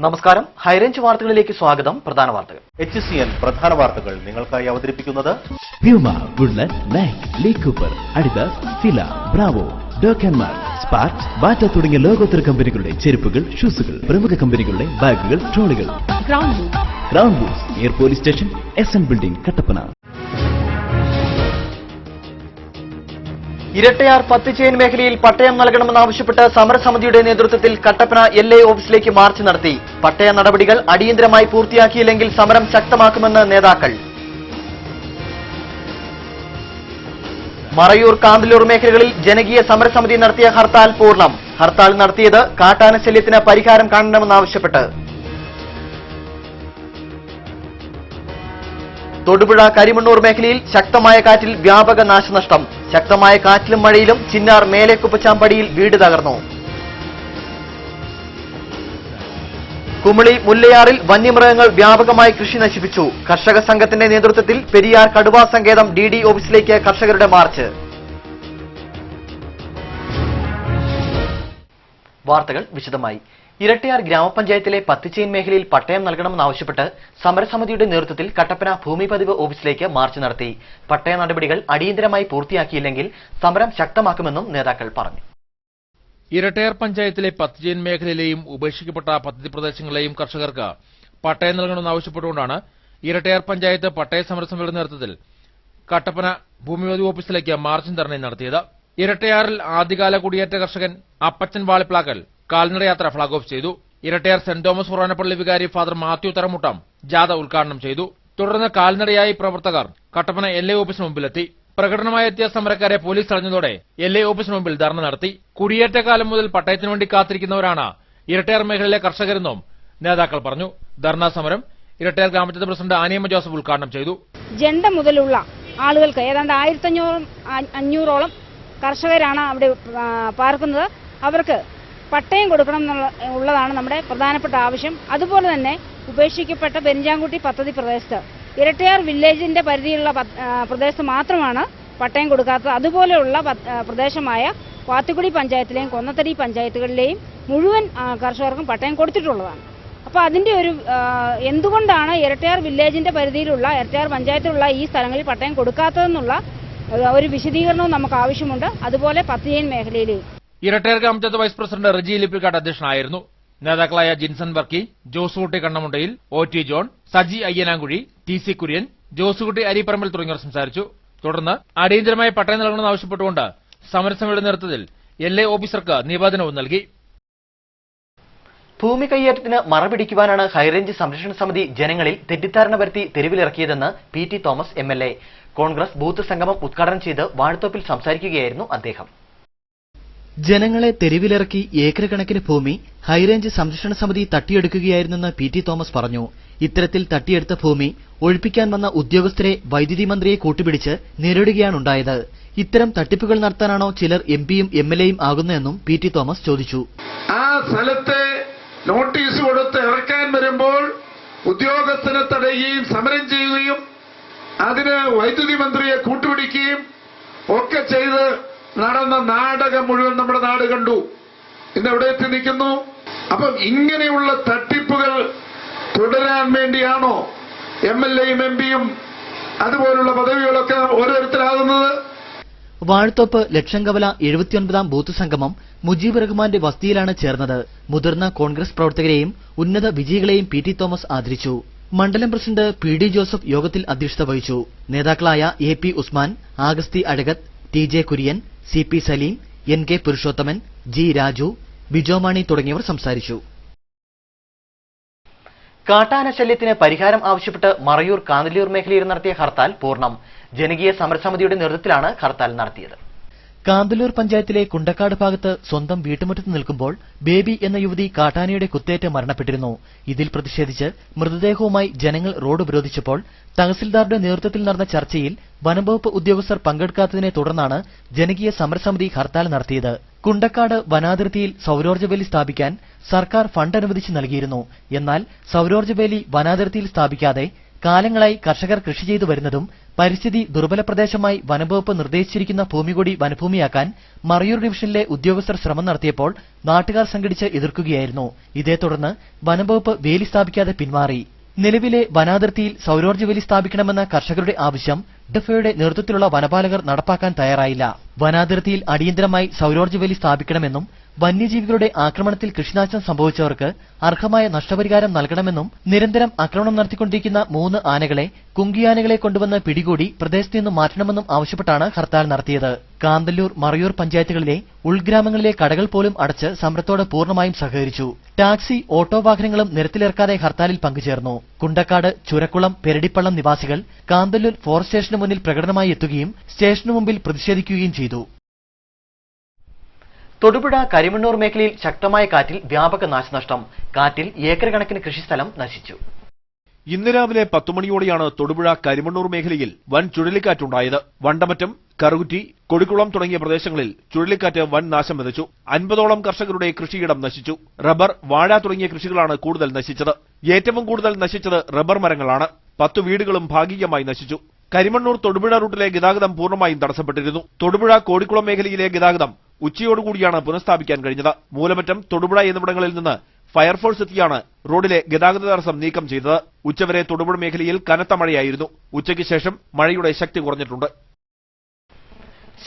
നമസ്കാരം, ഹൈറേഞ്ച് വാർത്തകളിലേക്ക് സ്വാഗതം. പ്രധാന വാർത്തകൾ. HCN പ്രധാന വാർത്തകൾ നിങ്ങൾക്കായി അവതരിപ്പിക്കുന്നത് പ്യൂമ, ഗുഡ്നറ്റ്, Nike, Lee Cooper, Adidas, Fila, Bravo, ഡോക്കൻമാർ, സ്പാർക്ക്, ബാറ്റ തുടങ്ങിയ ലോകോത്തര കമ്പനികളുടെ ചെരുപ്പുകൾ, ഷൂസുകൾ, പ്രമുഖ കമ്പനികളുടെ ബാഗുകൾ, ട്രോളികൾ. ഗ്രൗണ്ട് ബൂസ്, എയർ police station, SN building, Kattappana. Erattayar പത്തുചെയിൻ മേഖലയിൽ പട്ടയം നൽകണമെന്നാവശ്യപ്പെട്ട് സമരസമിതിയുടെ നേതൃത്വത്തിൽ കട്ടപ്പന LA ഓഫീസിലേക്ക് മാർച്ച് നടത്തി. പട്ടയ നടപടികൾ അടിയന്തരമായി പൂർത്തിയാക്കിയില്ലെങ്കിൽ സമരം ശക്തമാക്കുമെന്ന് നേതാക്കൾ. മറയൂർ, കാന്തല്ലൂർ മേഖലകളിൽ ജനകീയ സമരസമിതി നടത്തിയ ഹർത്താൽ പൂർണ്ണം. ഹർത്താൽ നടത്തിയത് കാട്ടാന ശല്യത്തിന് പരിഹാരം കാണണമെന്നാവശ്യപ്പെട്ട്. തൊടുപുഴ, കരിമണ്ണൂർ മേഖലയിൽ ശക്തമായ കാറ്റിൽ വ്യാപക നാശനഷ്ടം. ശക്തമായ കാറ്റിലും മഴയിലും ചിന്നാർ മേലേക്കുപ്പച്ചാമ്പടിയിൽ വീട് തകർന്നു. കുമിളി, മുല്ലയാറിൽ വന്യമൃഗങ്ങൾ വ്യാപകമായി കൃഷി നശിപ്പിച്ചു. കർഷക സംഘത്തിന്റെ നേതൃത്വത്തിൽ പെരിയാർ കടുവാ സങ്കേതം DD ഓഫീസിലേക്ക് കർഷകരുടെ മാർച്ച്. വാർത്തകൾ വിശദമായി. ഇരട്ടയാർ ഗ്രാമപഞ്ചായത്തിലെ പത്തുചെയിൻ മേഖലയിൽ പട്ടയം നൽകണമെന്നാവശ്യപ്പെട്ട് സമരസമിതിയുടെ നേതൃത്വത്തിൽ കട്ടപ്പന ഭൂമി പതിവ് ഓഫീസിലേക്ക് മാർച്ച് നടത്തി. പട്ടയ നടപടികൾ അടിയന്തരമായി പൂർത്തിയാക്കിയില്ലെങ്കിൽ സമരം ശക്തമാക്കുമെന്നും നേതാക്കൾ പറഞ്ഞു. ഇരട്ടയാർ പഞ്ചായത്തിലെ പത്തുചെയിൻ മേഖലയിലെയും ഉപേക്ഷിക്കപ്പെട്ട പദ്ധതി പ്രദേശങ്ങളിലെയും കർഷകർക്ക് പട്ടയം നൽകണമെന്നാവശ്യപ്പെട്ടുകൊണ്ടാണ് ഇരട്ടയാർ പഞ്ചായത്ത് പട്ടയ സമരസമിതിയുടെ നേതൃത്വത്തിൽ കട്ടപ്പന ഭൂമി പതിവ് ഓഫീസിലേക്ക് മാർച്ചും ധർണയും നടത്തിയത്. ഇരട്ടയാറിൽ ആദ്യകാല കുടിയേറ്റ കർഷകൻ അപ്പച്ചൻ വാളിപ്ലാക്കൽ കാൽനടയാത്ര ഫ്ളാഗ് ഓഫ് ചെയ്തു. ഇരട്ടയാർ സെന്റ് തോമസ് ഫൊറാനപ്പള്ളി വികാരി ഫാദർ മാത്യു തറമുട്ടം ജാഥ ഉദ്ഘാടനം ചെയ്തു. തുടർന്ന് കാൽനടയായി പ്രവർത്തകർ കട്ടപ്പന LA ഓഫീസിന് മുമ്പിലെത്തി. പ്രകടനമായി എത്തിയ സമരക്കാരെ പോലീസ് തടഞ്ഞതോടെ LA ഓഫീസിന് മുമ്പിൽ ധർണ നടത്തി. കുടിയേറ്റ കാലം മുതൽ പട്ടയത്തിനു വേണ്ടി കാത്തിരിക്കുന്നവരാണ് ഇരട്ടയാർ മേഖലയിലെ കർഷകരെന്നും നേതാക്കൾ പറഞ്ഞു. ധർണാ സമരം ഇരട്ടയാർ ഗ്രാമപഞ്ചായത്ത് പ്രസിഡന്റ് ആനിയമ്മ ജോസഫ് ഉദ്ഘാടനം ചെയ്തു. ജണ്ട മുതലുള്ള ആളുകൾക്ക് ഏതാണ്ട് 1500ഓളം കർഷകരാണ് അവിടെ പാർക്കുന്നത്. അവർക്ക് പട്ടയം കൊടുക്കണം എന്നുള്ളതാണ് നമ്മുടെ പ്രധാനപ്പെട്ട ആവശ്യം. അതുപോലെ തന്നെ ഉപേക്ഷിക്കപ്പെട്ട പെരിഞ്ചാംകുട്ടി പദ്ധതി പ്രദേശത്ത് ഇരട്ടയാർ വില്ലേജിന്റെ പരിധിയിലുള്ള പ്രദേശത്ത് മാത്രമാണ് പട്ടയം കൊടുക്കാത്തത്. അതുപോലെയുള്ള പ്രദേശമായ വാത്തുകുടി പഞ്ചായത്തിലെയും കൊന്നത്തടി പഞ്ചായത്തുകളിലെയും മുഴുവൻ കർഷകർക്കും പട്ടയം കൊടുത്തിട്ടുള്ളതാണ്. അപ്പോൾ അതിന്റെ ഒരു എന്തുകൊണ്ടാണ് ഇരട്ടയാർ വില്ലേജിന്റെ പരിധിയിലുള്ള ഇരട്ടയാർ പഞ്ചായത്തിലുള്ള ഈ സ്ഥലങ്ങളിൽ പട്ടയം കൊടുക്കാത്തതെന്നുള്ള ഒരു വിശദീകരണവും നമുക്ക് ആവശ്യമുണ്ട്. അതുപോലെ പത്തുചെയിൻ മേഖലയിലെയും ഇരട്ടയാർ ഗ്രാമപഞ്ചായത്ത് വൈസ് പ്രസിഡന്റ് റജി ലിപ്പിക്കാട് അധ്യക്ഷനായിരുന്നു. നേതാക്കളായ Jinson Varkey, Josekutty Kannamundayil, OT John, Saji Ayyanankuzhi, TC Kurian, Josekutty Aripparambil തുടങ്ങിയവർ സംസാരിച്ചു. തുടർന്ന് അടിയന്തരമായി പട്ടയം നൽകണമെന്ന് ആവശ്യപ്പെട്ടുകൊണ്ട് സമരസമിതിയുടെ നേതൃത്വത്തിൽ LA ഓഫീസർക്ക് നിവേദനവും നൽകി. ഭൂമി കയ്യേറ്റത്തിന് മറപിടിക്കുവാനാണ് ഹൈറേഞ്ച് സംരക്ഷണ സമിതി ജനങ്ങളിൽ തെറ്റിദ്ധാരണ വരുത്തി തെരുവിലിറക്കിയതെന്ന് PT Thomas MLA. Congress booth സംഗമം ഉദ്ഘാടനം ചെയ്ത് വാഴത്തോപ്പിൽ സംസാരിക്കുകയായിരുന്നു അദ്ദേഹം. ജനങ്ങളെ തെരുവിലിറക്കി ഏക്കർ കണക്കിന് ഭൂമി ഹൈറേഞ്ച് സംരക്ഷണ സമിതി തട്ടിയെടുക്കുകയായിരുന്നെന്ന് PT തോമസ് പറഞ്ഞു. ഇത്തരത്തിൽ തട്ടിയെടുത്ത ഭൂമി ഒഴിപ്പിക്കാൻ വന്ന ഉദ്യോഗസ്ഥരെ വൈദ്യുതി മന്ത്രിയെ കൂട്ടുപിടിച്ച് നേരിടുകയാണുണ്ടായത്. ഇത്തരം തട്ടിപ്പുകൾ നടത്താനാണോ ചിലർ MPയും MLAയും ആകുന്നതെന്നും PT തോമസ് ചോദിച്ചു. ആ സ്ഥലത്തെ നോട്ടീസ് കൊടുത്ത് ഇറക്കാൻ വരുമ്പോൾ ഉദ്യോഗസ്ഥനെ തടയുകയും സമരം ചെയ്യുകയും അതിന് വൈദ്യുതി മന്ത്രിയെ കൂട്ടുപിടിക്കുകയും ഒക്കെ ചെയ്ത് നടന്ന നാടകം മുഴുവൻ നമ്മുടെ നാട് കണ്ടു. ഇന്ന് എവിടെ എത്തി നിൽക്കുന്നു? അപ്പം ഇങ്ങനെയുള്ള തട്ടിപ്പുകൾ തുടരാൻ വേണ്ടിയാണോ MLAയും MPയും അതുപോലുള്ള പദവികളൊക്കെ ഓരോരുത്തരാകുന്നത്? വാഴത്തോപ്പ് ലക്ഷംകവല 79ാം ബൂത്ത് സംഗമം മുജീബ് റഹ്മാന്റെ വസതിയിലാണ് ചേർന്നത്. മുതിർന്ന കോൺഗ്രസ് പ്രവർത്തകരെയും ഉന്നത വിജയികളെയും PT തോമസ് ആദരിച്ചു. മണ്ഡലം പ്രസിഡന്റ് PD ജോസഫ് യോഗത്തിൽ അധ്യക്ഷത വഹിച്ചു. നേതാക്കളായ AP Usman, Augusthy Azhakath, TJ Kurian, CP Saleem, NK Purushothaman, G Raju, ബിജോമാണി തുടങ്ങിയവർ സംസാരിച്ചു. കാട്ടാന ശല്യത്തിന് പരിഹാരം ആവശ്യപ്പെട്ട് മറയൂർ, കാന്തല്ലൂർ മേഖലയിൽ നടത്തിയ ഹർത്താൽ പൂർണ്ണം. ജനകീയ സമരസമിതിയുടെ നേതൃത്വത്തിലാണ് ഹർത്താൽ നടത്തിയത്. കാന്തല്ലൂർ പഞ്ചായത്തിലെ കുണ്ടക്കാട് ഭാഗത്ത് സ്വന്തം വീട്ടുമുറ്റത്ത് നിൽക്കുമ്പോൾ ബേബി എന്ന യുവതി കാട്ടാനയുടെ കുത്തേറ്റ് മരണപ്പെട്ടിരുന്നു. ഇതിൽ പ്രതിഷേധിച്ച് മൃതദേഹവുമായി ജനങ്ങൾ റോഡ് ഉപരോധിച്ചപ്പോൾ തഹസിൽദാറുടെ നേതൃത്വത്തിൽ നടന്ന ചർച്ചയിൽ വനംവകുപ്പ് ഉദ്യോഗസ്ഥർ പങ്കെടുക്കാത്തതിനെ തുടർന്നാണ് ജനകീയ സമരസമിതി ഹർത്താൽ നടത്തിയത്. കുണ്ടക്കാട് വനാതിർത്തിയിൽ സൌരോർജ്ജവേലി സ്ഥാപിക്കാൻ സർക്കാർ ഫണ്ട് അനുവദിച്ചു നൽകിയിരുന്നു. എന്നാൽ സൌരോർജ്ജവേലി വനാതിർത്തിയിൽ സ്ഥാപിക്കാതെ കാലങ്ങളായി കർഷകർ കൃഷി ചെയ്തു വരുന്നതും പരിസ്ഥിതി ദുർബല പ്രദേശമായി വനംവകുപ്പ് നിർദ്ദേശിച്ചിരിക്കുന്ന ഭൂമി കൂടി വനഭൂമിയാക്കാൻ മറയൂർ ഡിവിഷനിലെ ഉദ്യോഗസ്ഥർ ശ്രമം നടത്തിയപ്പോൾ നാട്ടുകാർ സംഘടിച്ച് എതിർക്കുകയായിരുന്നു. ഇതേ തുടർന്ന് വനംവകുപ്പ് വേലി സ്ഥാപിക്കാതെ പിന്മാറി. നിലവിലെ വനാതിർത്തിയിൽ സൌരോർജ്ജ വേലി സ്ഥാപിക്കണമെന്ന കർഷകരുടെ ആവശ്യം ഡിഫയുടെ നേതൃത്വത്തിലുള്ള വനപാലകർ നടപ്പാക്കാൻ തയ്യാറായില്ല. വനാതിർത്തിയിൽ അടിയന്തരമായി സൌരോർജ്ജ വേലി സ്ഥാപിക്കണമെന്നും വന്യജീവികളുടെ ആക്രമണത്തിൽ കൃഷിനാശം സംഭവിച്ചവർക്ക് അർഹമായ നഷ്ടപരിഹാരം നൽകണമെന്നും നിരന്തരം ആക്രമണം നടത്തിക്കൊണ്ടിരിക്കുന്ന 3 ആനകളെ കുങ്കിയാനകളെ കൊണ്ടുവന്ന് പിടികൂടി പ്രദേശത്ത് നിന്ന് മാറ്റണമെന്നും ആവശ്യപ്പെട്ടാണ് ഹർത്താൽ നടത്തിയത്. കാന്തല്ലൂർ, മറയൂർ പഞ്ചായത്തുകളിലെ ഉൾഗ്രാമങ്ങളിലെ കടകൾ പോലും അടച്ച് സമരത്തോട് പൂർണ്ണമായും സഹകരിച്ചു. ടാക്സി, ഓട്ടോ വാഹനങ്ങളും നിരത്തിലിറക്കാതെ ഹർത്താലിൽ പങ്കുചേർന്നു. കുണ്ടക്കാട്, ചുരക്കുളം, പെരടിപ്പള്ളം നിവാസികൾ കാന്തല്ലൂർ ഫോറസ്റ്റ് സ്റ്റേഷന് മുന്നിൽ പ്രകടനമായി എത്തുകയും സ്റ്റേഷനു മുമ്പിൽ പ്രതിഷേധിക്കുകയും ചെയ്തു. തൊടുപുഴ കരിമണ്ണൂർ മേഖലയിൽ ശക്തമായ കാറ്റിൽ വ്യാപക നാശനഷ്ടം. കാറ്റിൽ ഏക്കർ കണക്കിന് കൃഷിസ്ഥലം നശിച്ചു. ഇന്ന് രാവിലെ 10 മണിയോടെയാണ് തൊടുപുഴ കരിമണ്ണൂർ മേഖലയിൽ വൻ ചുഴലിക്കാറ്റുണ്ടായത്. വണ്ടമറ്റം, കറുകുറ്റി, കൊടിക്കുളം തുടങ്ങിയ പ്രദേശങ്ങളിൽ ചുഴലിക്കാറ്റ് വൻ നാശം വിതച്ചു. 50ഓളം കർഷകരുടെ കൃഷിയിടം നശിച്ചു. റബ്ബർ, വാഴ തുടങ്ങിയ കൃഷികളാണ് കൂടുതൽ നശിച്ചത്. ഏറ്റവും കൂടുതൽ നശിച്ചത് റബ്ബർ മരങ്ങളാണ്. 10 വീടുകളും ഭാഗികമായി നശിച്ചു. കരിമണ്ണൂർ തൊടുപുഴ റൂട്ടിലെ ഗതാഗതം പൂർണ്ണമായും തടസ്സപ്പെട്ടിരുന്നു. തൊടുപുഴ കോടിക്കുളം മേഖലയിലെ ഗതാഗതം ഉച്ചയോടുകൂടിയാണ് പുനഃസ്ഥാപിക്കാൻ കഴിഞ്ഞത്. മൂലമറ്റം, തൊടുപുഴ എന്നിവിടങ്ങളിൽ നിന്ന് ഫയർഫോഴ്സ് എത്തിയാണ് റോഡിലെ ഗതാഗത തടസ്സം നീക്കം ചെയ്തത്. ഉച്ചവരെ തൊടുപുഴ മേഖലയിൽ കനത്ത മഴയായിരുന്നു. ഉച്ചയ്ക്ക് ശേഷം മഴയുടെ ശക്തി കുറഞ്ഞിട്ടുണ്ട്.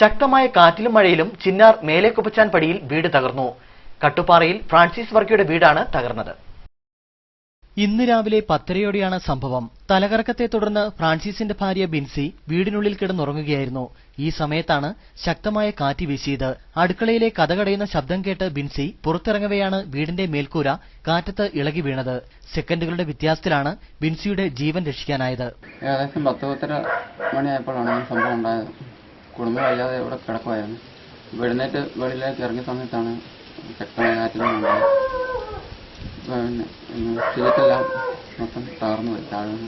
ശക്തമായ കാറ്റിലും മഴയിലും ചിന്നാർ മേലേക്കുപ്പച്ചാൻ പടിയിൽ വീട് തകർന്നു. കട്ടുപാറയിൽ ഫ്രാൻസിസ് വർക്കിയുടെ വീടാണ് തകർന്നത്. ഇന്ന് രാവിലെ 10:30യോടെയാണ് സംഭവം. തലകറക്കത്തെ തുടർന്ന് ഫ്രാൻസിസിന്റെ ഭാര്യ ബിൻസി വീടിനുള്ളിൽ കിടന്നുറങ്ങുകയായിരുന്നു. ഈ സമയത്താണ് ശക്തമായ കാറ്റ് വീശിയത്. അടുക്കളയിലെ കതകടയുന്ന ശബ്ദം കേട്ട് ബിൻസി പുറത്തിറങ്ങവെയാണ് വീടിന്റെ മേൽക്കൂര കാറ്റത്ത് ഇളകി വീണത്. സെക്കൻഡുകളുടെ വ്യത്യാസത്തിലാണ് ബിൻസിയുടെ ജീവൻ രക്ഷിക്കാനായത്. ഏകദേശം 10-10:30 മണിയായപ്പോഴാണ് ഈ സംഭവം ഉണ്ടായത്. കുടുംബം വയ്യാതെ ഇവിടെ കിടക്കുമായിരുന്നു. വെഴുന്നേറ്റ് വെളിയിലേക്ക് ഇറങ്ങിയ സമയത്താണ് ശക്തമായ കാറ്റിലുണ്ടായത്. ഷീറ്റെല്ലാം മൊത്തം തകർന്നു പോയി. താഴ്ന്നു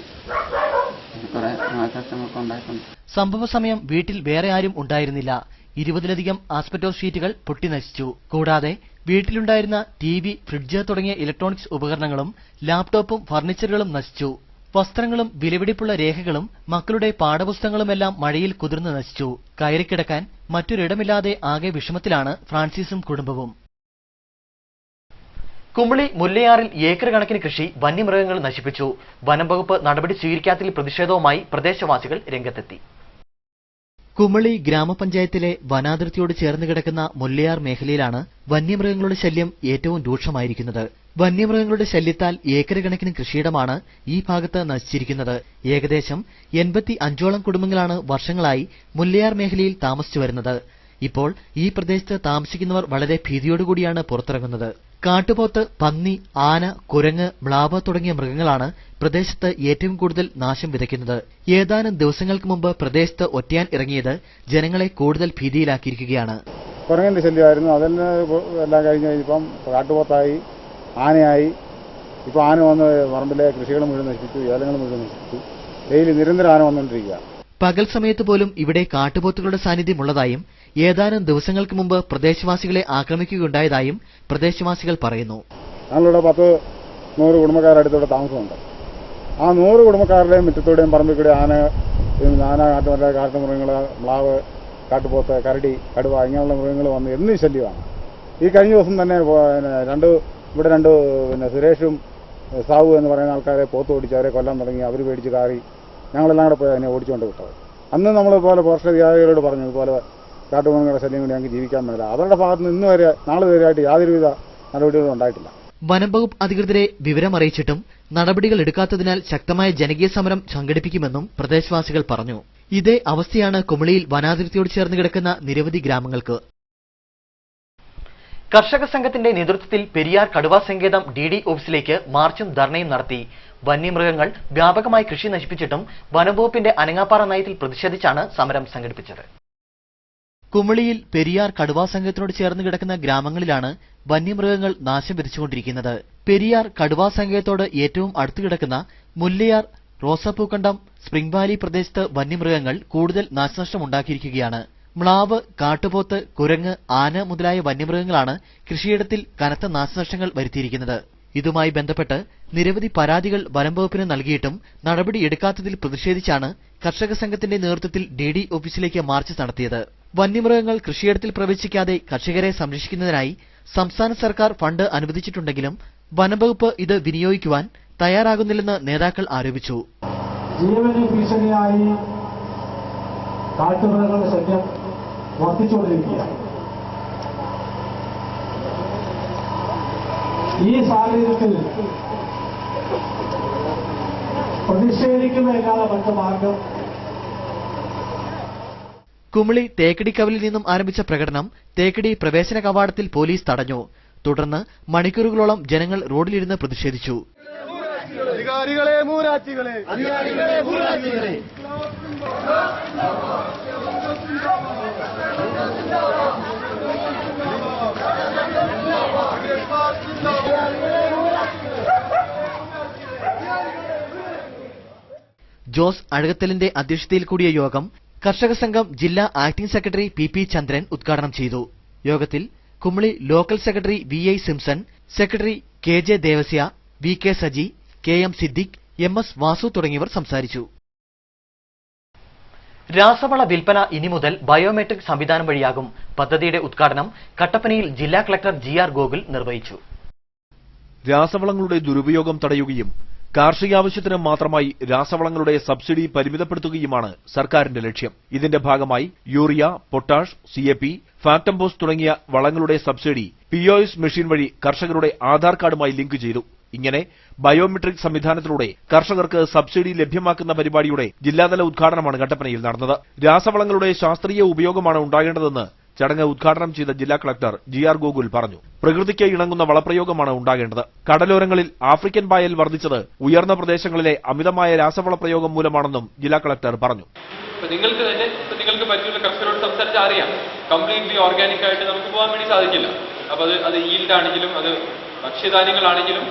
കുറെ നാശനഷ്ടങ്ങളൊക്കെ ഉണ്ടായിട്ടുണ്ട്. സംഭവ സമയം വീട്ടിൽ വേറെ ആരും ഉണ്ടായിരുന്നില്ല. 20ലധികം ആസ്പെറ്റോസ് ഷീറ്റുകൾ പൊട്ടി നശിച്ചു. കൂടാതെ വീട്ടിലുണ്ടായിരുന്ന ടിവി, ഫ്രിഡ്ജ് തുടങ്ങിയ ഇലക്ട്രോണിക്സ് ഉപകരണങ്ങളും ലാപ്ടോപ്പും ഫർണിച്ചറുകളും നശിച്ചു. വസ്ത്രങ്ങളും വിലപിടിപ്പുള്ള രേഖകളും മക്കളുടെ പാഠപുസ്തകങ്ങളുമെല്ലാം മഴയിൽ കുതിർന്നു നശിച്ചു. കയറിക്കിടക്കാൻ മറ്റൊരിടമില്ലാതെ ആകെ വിഷമത്തിലാണ് ഫ്രാൻസിസും കുടുംബവും. കുമളി മുല്ലയാറിൽ ഏക്കർ കണക്കിന് കൃഷി വന്യമൃഗങ്ങൾ നശിപ്പിച്ചു. വനം വകുപ്പ് നടപടി സ്വീകരിക്കാത്തതിൽ പ്രതിഷേധവുമായി പ്രദേശവാസികൾ രംഗത്തെത്തി. കുമളി ഗ്രാമപഞ്ചായത്തിലെ വനാതിർത്തിയോട് ചേർന്ന് കിടക്കുന്ന മുല്ലയാർ മേഖലയിലാണ് വന്യമൃഗങ്ങളുടെ ശല്യം ഏറ്റവും രൂക്ഷമായിരിക്കുന്നത്. വന്യമൃഗങ്ങളുടെ ശല്യത്താൽ ഏക്കർ കണക്കിന് കൃഷിയിടമാണ് ഈ ഭാഗത്ത് നശിച്ചിരിക്കുന്നത്. ഏകദേശം 85ഓളം കുടുംബങ്ങളാണ് വർഷങ്ങളായി മുല്ലയാർ മേഖലയിൽ താമസിച്ചു വരുന്നത്. ഇപ്പോൾ ഈ പ്രദേശത്ത് താമസിക്കുന്നവർ വളരെ ഭീതിയോടുകൂടിയാണ് പുറത്തിറങ്ങുന്നത്. കാട്ടുപോത്ത്, പന്നി, ആന, കുരങ്ങ്, മ്ലാവ് തുടങ്ങിയ മൃഗങ്ങളാണ് പ്രദേശത്ത് ഏറ്റവും കൂടുതൽ നാശം വിതയ്ക്കുന്നത്. ഏതാനും ദിവസങ്ങൾക്ക് മുമ്പ് പ്രദേശത്ത് ഒറ്റയാൻ ഇറങ്ങിയത് ജനങ്ങളെ കൂടുതൽ ഭീതിയിലാക്കിയിരിക്കുകയാണ്. കുരങ്ങന്റെ ശല്യമായിരുന്നു. അതെല്ലാം എല്ലാം കഴിഞ്ഞ് കഴിഞ്ഞപ്പം കാട്ടുപോത്തായി, ആനയായി. ഇപ്പോൾ ആന വന്ന് പറമ്പിലെ കൃഷികൾ മുഴുവൻ നശിപ്പിച്ചു, ഏലങ്ങൾ മുഴുവൻ നശിപ്പിച്ചു. ഡെയിലി നിരന്തരം ആന വന്നുകൊണ്ടിരിക്കുക. പകൽ സമയത്ത് പോലും ഇവിടെ കാട്ടുപോത്തുകളുടെ സാന്നിധ്യമുള്ളതായും ഏതാനും ദിവസങ്ങൾക്ക് മുമ്പ് പ്രദേശവാസികളെ ആക്രമിക്കുകയുണ്ടായതായും പ്രദേശവാസികൾ പറയുന്നു. ഞങ്ങളിവിടെ 10-100 കുടുംബക്കാരടുത്തൂടെ താമസമുണ്ട്. ആ 100 കുടുംബക്കാരുടെയും മുറ്റത്തൂടെയും പറമ്പിൽ കൂടെ ആന, കാട്ടുമൃഗങ്ങൾ, മ്ലാവ്, കാട്ടുപോത്ത്, കരടി, കടുവ ഇങ്ങനെയുള്ള മൃഗങ്ങൾ വന്ന് എന്നും ശല്യമാണ്. ഈ കഴിഞ്ഞ ദിവസം തന്നെ ഇവിടെ രണ്ട് സുരേഷും സാവു എന്ന് പറയുന്ന ആൾക്കാരെ പോത്ത് ഓടിച്ച് അവരെ കൊല്ലാൻ തുടങ്ങി. അവർ പേടിച്ച് കാറി ഞങ്ങളെല്ലാം കൂടെ പോയി അതിനെ ഓടിച്ചുകൊണ്ട് വിട്ടത്. അന്ന് നമ്മളിതുപോലെ ഫോറസ്റ്റ് അധികാരികളോട് പറഞ്ഞു, ഇതുപോലെ കാട്ടുമൃഗങ്ങളുടെ ശല്യം കൊണ്ട് ഞങ്ങൾക്ക് ജീവിക്കാൻ പറ്റില്ല. അവരുടെ ഭാഗത്ത് നിന്ന് ഇന്ന് വരെ നാളെ വരെയായിട്ട് യാതൊരുവിധ നടപടികളും ഉണ്ടായിട്ടില്ല. വനം വകുപ്പ് അധികൃതരെ വിവരമറിയിച്ചിട്ടും നടപടികൾ എടുക്കാത്തതിനാൽ ശക്തമായ ജനകീയ സമരം സംഘടിപ്പിക്കുമെന്നും പ്രദേശവാസികൾ പറഞ്ഞു. ഇതേ അവസ്ഥയാണ് കുമളിയിൽ വനാതിർത്തിയോട് ചേർന്ന് കിടക്കുന്ന നിരവധി ഗ്രാമങ്ങൾക്ക്. കർഷക സംഘത്തിന്റെ നേതൃത്വത്തിൽ പെരിയാർ കടുവാ സങ്കേതം DD ഓഫീസിലേക്ക് മാർച്ചും ധർണയും നടത്തി. വന്യമൃഗങ്ങൾ വ്യാപകമായി കൃഷി നശിപ്പിച്ചിട്ടും വനംവകുപ്പിന്റെ അനങ്ങാപ്പാറ നയത്തിൽ പ്രതിഷേധിച്ചാണ് സമരം സംഘടിപ്പിച്ചത്. കുമളിയിൽ പെരിയാർ കടുവാ സങ്കേതത്തോട് ചേർന്ന് കിടക്കുന്ന ഗ്രാമങ്ങളിലാണ് വന്യമൃഗങ്ങൾ നാശം വിതച്ചുകൊണ്ടിരിക്കുന്നത്. പെരിയാർ കടുവാ സങ്കേതത്തോട് ഏറ്റവും അടുത്ത് കിടക്കുന്ന മുല്ലയാർ, റോസപ്പൂക്കണ്ടം, സ്പ്രിംഗ് വാലി പ്രദേശത്ത് വന്യമൃഗങ്ങൾ കൂടുതൽ നാശനഷ്ടമുണ്ടാക്കിയിരിക്കുകയാണ്. മ്ലാവ്, കാട്ടുപോത്ത്, കുരങ്ങ്, ആന മുതലായ വന്യമൃഗങ്ങളാണ് കൃഷിയിടത്തിൽ കനത്ത നാശനഷ്ടങ്ങൾ വരുത്തിയിരിക്കുന്നത്. ഇതുമായി ബന്ധപ്പെട്ട് നിരവധി പരാതികൾ വനം വകുപ്പിന് നൽകിയിട്ടും നടപടിയെടുക്കാത്തതിൽ പ്രതിഷേധിച്ചാണ് കർഷക സംഘത്തിന്റെ നേതൃത്വത്തിൽ DD ഓഫീസിലേക്ക് മാർച്ച് നടത്തിയത്. വന്യമൃഗങ്ങൾ കൃഷിയിടത്തിൽ പ്രവേശിക്കാതെ കർഷകരെ സംരക്ഷിക്കുന്നതിനായി സംസ്ഥാന സർക്കാർ ഫണ്ട് അനുവദിച്ചിട്ടുണ്ടെങ്കിലും വനംവകുപ്പ് ഇത് വിനിയോഗിക്കുവാൻ തയ്യാറാകുന്നില്ലെന്ന് നേതാക്കൾ ആരോപിച്ചു. ജീവന് ഭീഷണിയായി കാട്ടുമൃഗങ്ങളുടെ ശല്യം വർദ്ധിച്ചുകൊണ്ടിരിക്കുകയാണ്. ഈ സാഹചര്യത്തിൽ പ്രതിഷേധിക്കുന്നതിനാണ് മറ്റു മാർഗം. കുമളി തേക്കടിക്കവലിൽ നിന്നും ആരംഭിച്ച പ്രകടനം തേക്കടി പ്രവേശന കവാടത്തിൽ പോലീസ് തടഞ്ഞു. തുടർന്ന് മണിക്കൂറുകളോളം ജനങ്ങൾ റോഡിലിരുന്ന് പ്രതിഷേധിച്ചു. അധികാരികളെ മൂരാറ്റികളെ ജോസ് അഴകത്തലിന്റെ അധ്യക്ഷതയിൽ കൂടിയ യോഗം കർഷക സംഘം ജില്ലാ ആക്ടിംഗ് സെക്രട്ടറി PP ചന്ദ്രൻ ഉദ്ഘാടനം ചെയ്തു. യോഗത്തിൽ Kumily local secretary VI Simpson, secretary KJ Devasya, VK Saji, KM Siddique, MS Vasu തുടങ്ങിയവർ സംസാരിച്ചു. രാസവള വിൽപ്പന ഇനി മുതൽ ബയോമെട്രിക് സംവിധാനം വഴിയാകും. പദ്ധതിയുടെ ഉദ്ഘാടനം കട്ടപ്പനയിൽ ജില്ലാ കളക്ടർ GR ഗോകുൽ നിർവഹിച്ചു. രാസവളങ്ങളുടെ ദുരുപയോഗം തടയുകയും കാർഷികാവശ്യത്തിന് മാത്രമായി രാസവളങ്ങളുടെ സബ്സിഡി പരിമിതപ്പെടുത്തുകയുമാണ് സർക്കാരിന്റെ ലക്ഷ്യം. ഇതിന്റെ ഭാഗമായി യൂറിയ, പൊട്ടാഷ്, CAP, ഫാക്ടംബോസ് തുടങ്ങിയ വളങ്ങളുടെ സബ്സിഡി POS മെഷീൻ വഴി കർഷകരുടെ ആധാർ കാർഡുമായി ലിങ്ക് ചെയ്തു. ഇങ്ങനെ ബയോമെട്രിക് സംവിധാനത്തിലൂടെ കർഷകർക്ക് സബ്സിഡി ലഭ്യമാക്കുന്ന പരിപാടിയുടെ ജില്ലാതല ഉദ്ഘാടനമാണ് കട്ടപ്പനയിൽ നടന്നത്. രാസവളങ്ങളുടെ ശാസ്ത്രീയ ഉപയോഗമാണ് ഉണ്ടാകേണ്ടതെന്ന് ചടങ്ങ് ഉദ്ഘാടനം ചെയ്ത ജില്ലാ കളക്ടർ GR ഗോകുൽ പറഞ്ഞു. പ്രകൃതിക്ക് ഇണങ്ങുന്ന വളപ്രയോഗമാണ് ഉണ്ടാകേണ്ടത്. കടലോരങ്ങളിൽ ആഫ്രിക്കൻ പായൽ വർദ്ധിച്ചത് ഉയർന്ന പ്രദേശങ്ങളിലെ അമിതമായ രാസവള പ്രയോഗം മൂലമാണെന്നും ജില്ലാ കളക്ടർ പറഞ്ഞു. നിങ്ങൾക്ക് പറ്റുന്ന കർഷകരോട് സംസാരിച്ച് അറിയാം, കംപ്ലീറ്റ്ലി ഓർഗാനിക് ആയിട്ട് നമുക്ക് പോകാൻ വേണ്ടി സാധിക്കില്ല. അപ്പൊ അത് ഈൽഡ് ആണെങ്കിലും, അത് ഭക്ഷ്യധാന്യങ്ങളാണെങ്കിലും,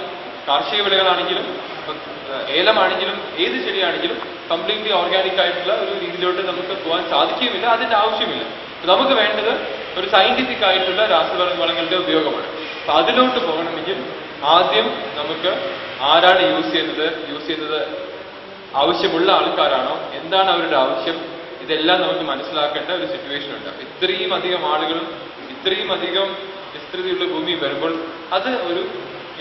കാർഷിക വിളകളാണെങ്കിലും, ഏലമാണെങ്കിലും, ഏത് ചെടിയാണെങ്കിലും കംപ്ലീറ്റ്ലി ഓർഗാനിക് ആയിട്ടുള്ള ഒരു രീതിയിലോട്ട് നമുക്ക് പോകാൻ സാധിക്കുകയുമില്ല. അതിന്റെ ആവശ്യമില്ല. നമുക്ക് വേണ്ടത് ഒരു സയന്റിഫിക് ആയിട്ടുള്ള രാസവളങ്ങളുടെ ഉപയോഗമാണ്. അപ്പൊ അതിലോട്ട് പോകണമെങ്കിൽ ആദ്യം നമുക്ക് ആരാണ് യൂസ് ചെയ്യുന്നത് ആവശ്യമുള്ള ആൾക്കാരാണോ, എന്താണ് അവരുടെ ആവശ്യം, ഇതെല്ലാം നമുക്ക് മനസ്സിലാക്കേണ്ട ഒരു സിറ്റുവേഷൻ ഉണ്ട്. ഇത്രയും അധികം ആളുകളും ഇത്രയും അധികം വിസ്തൃതിയുള്ള ഭൂമി വരുമ്പോൾ അത് ഒരു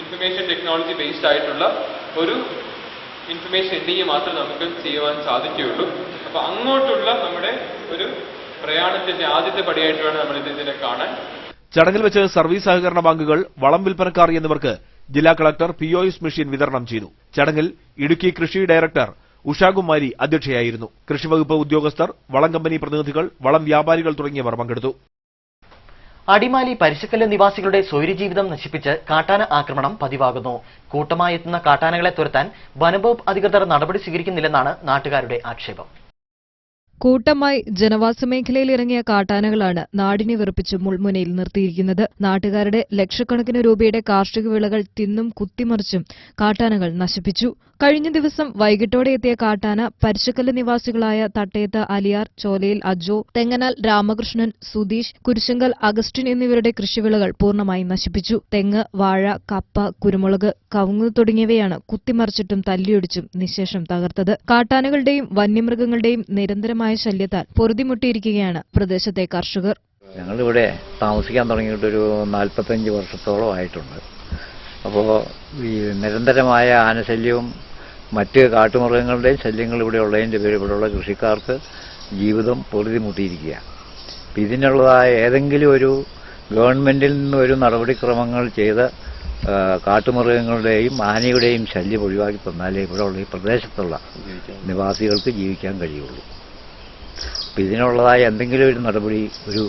ഇൻഫർമേഷൻ ടെക്നോളജി ബേസ്ഡ് ആയിട്ടുള്ള ഒരു ഇൻഫർമേഷൻ ഉണ്ടെങ്കിൽ മാത്രമേ നമുക്ക് ചെയ്യുവാൻ സാധിക്കുകയുള്ളൂ. അപ്പൊ അങ്ങോട്ടുള്ള നമ്മുടെ ഒരു പ്രയാണത്തിന്റെ ആദ്യത്തെ പടിയായിട്ടാണ് നമ്മൾ ഇതിനെ കാണാൻ. ചടങ്ങിൽ വെച്ച് സർവീസ് സഹകരണ ബാങ്കുകൾ, വളം വിൽപ്പനക്കാർ എന്നിവർക്ക് ജില്ലാ കളക്ടർ POS മെഷീൻ വിതരണം ചെയ്തു. ചടങ്ങിൽ ഇടുക്കി കൃഷി ഡയറക്ടർ ഉഷാകുമാരി അധ്യക്ഷയായിരുന്നു. കൃഷിവകുപ്പ് ഉദ്യോഗസ്ഥർ, വളം കമ്പനി പ്രതിനിധികൾ, വളം വ്യാപാരികൾ തുടങ്ങിയവർ പങ്കെടുത്തു. അടിമാലി പരിശക്കല്ല് നിവാസികളുടെ സ്വൈര്യജീവിതം നശിപ്പിച്ച് കാട്ടാന ആക്രമണം പതിവാകുന്നു. കൂട്ടമായി എത്തുന്ന കാട്ടാനകളെ തുരത്താൻ വനംവകുപ്പ് അധികൃതർ നടപടി സ്വീകരിക്കുന്നില്ലെന്നാണ് നാട്ടുകാരുടെ ആക്ഷേപം. കൂട്ടമായി ജനവാസ മേഖലയിൽ ഇറങ്ങിയ കാട്ടാനകളാണ് നാടിനെ വിറപ്പിച്ച് മുൾമുനയിൽ നിർത്തിയിരിക്കുന്നത്. നാട്ടുകാരുടെ ലക്ഷക്കണക്കിന് രൂപയുടെ കാർഷിക വിളകൾ തിന്നും കുത്തിമറിച്ചും കാട്ടാനകൾ നശിപ്പിച്ചു. കഴിഞ്ഞ ദിവസം വൈകിട്ടോടെ എത്തിയ കാട്ടാന പരിശക്കല്ല് നിവാസികളായ തട്ടയത്ത് അലിയാർ, ചോലയിൽ അജോ, തെങ്ങനാൽ രാമകൃഷ്ണൻ, സുധീഷ്, കുരിശങ്കൽ അഗസ്റ്റിൻ എന്നിവരുടെ കൃഷിവിളകൾ പൂർണ്ണമായി നശിപ്പിച്ചു. തെങ്ങ്, വാഴ, കപ്പ, കുരുമുളക്, കവുങ്ങ് തുടങ്ങിയവയാണ് കുത്തിമറിച്ചിട്ടും തല്ലിയൊടിച്ചും നിശേഷം തകർത്തത്. കാട്ടാനകളുടെയും വന്യമൃഗങ്ങളുടെയും നിരന്തരമായ ശല്യത്താൽ പൊറുതിമുട്ടിയിരിക്കുകയാണ് പ്രദേശത്തെ കർഷകർ. ഞങ്ങളിവിടെ താമസിക്കാൻ തുടങ്ങിയിട്ടൊരു 45 വർഷത്തോളം ആയിട്ടുണ്ട്. അപ്പോൾ ഈ നിരന്തരമായ ആനശല്യവും മറ്റ് കാട്ടുമൃഗങ്ങളുടെയും ശല്യങ്ങൾ ഇവിടെ ഉള്ളതിൻ്റെ പേര് ഇവിടെയുള്ള കൃഷിക്കാർക്ക് ജീവിതം പൊറുതിമുട്ടിയിരിക്കുകയാണ്. ഇതിനുള്ളതായ ഏതെങ്കിലും ഒരു ഗവൺമെന്റിൽ നിന്ന് ഒരു നടപടിക്രമങ്ങൾ ചെയ്ത് കാട്ടുമൃഗങ്ങളുടെയും ആനയുടെയും ശല്യം ഒഴിവാക്കി തന്നാലേ ഇവിടെയുള്ള ഈ പ്രദേശത്തുള്ള നിവാസികൾക്ക് ജീവിക്കാൻ കഴിയുള്ളൂ. ഇതിനുള്ളതായ എന്തെങ്കിലും ഒരു നടപടി, ഒരു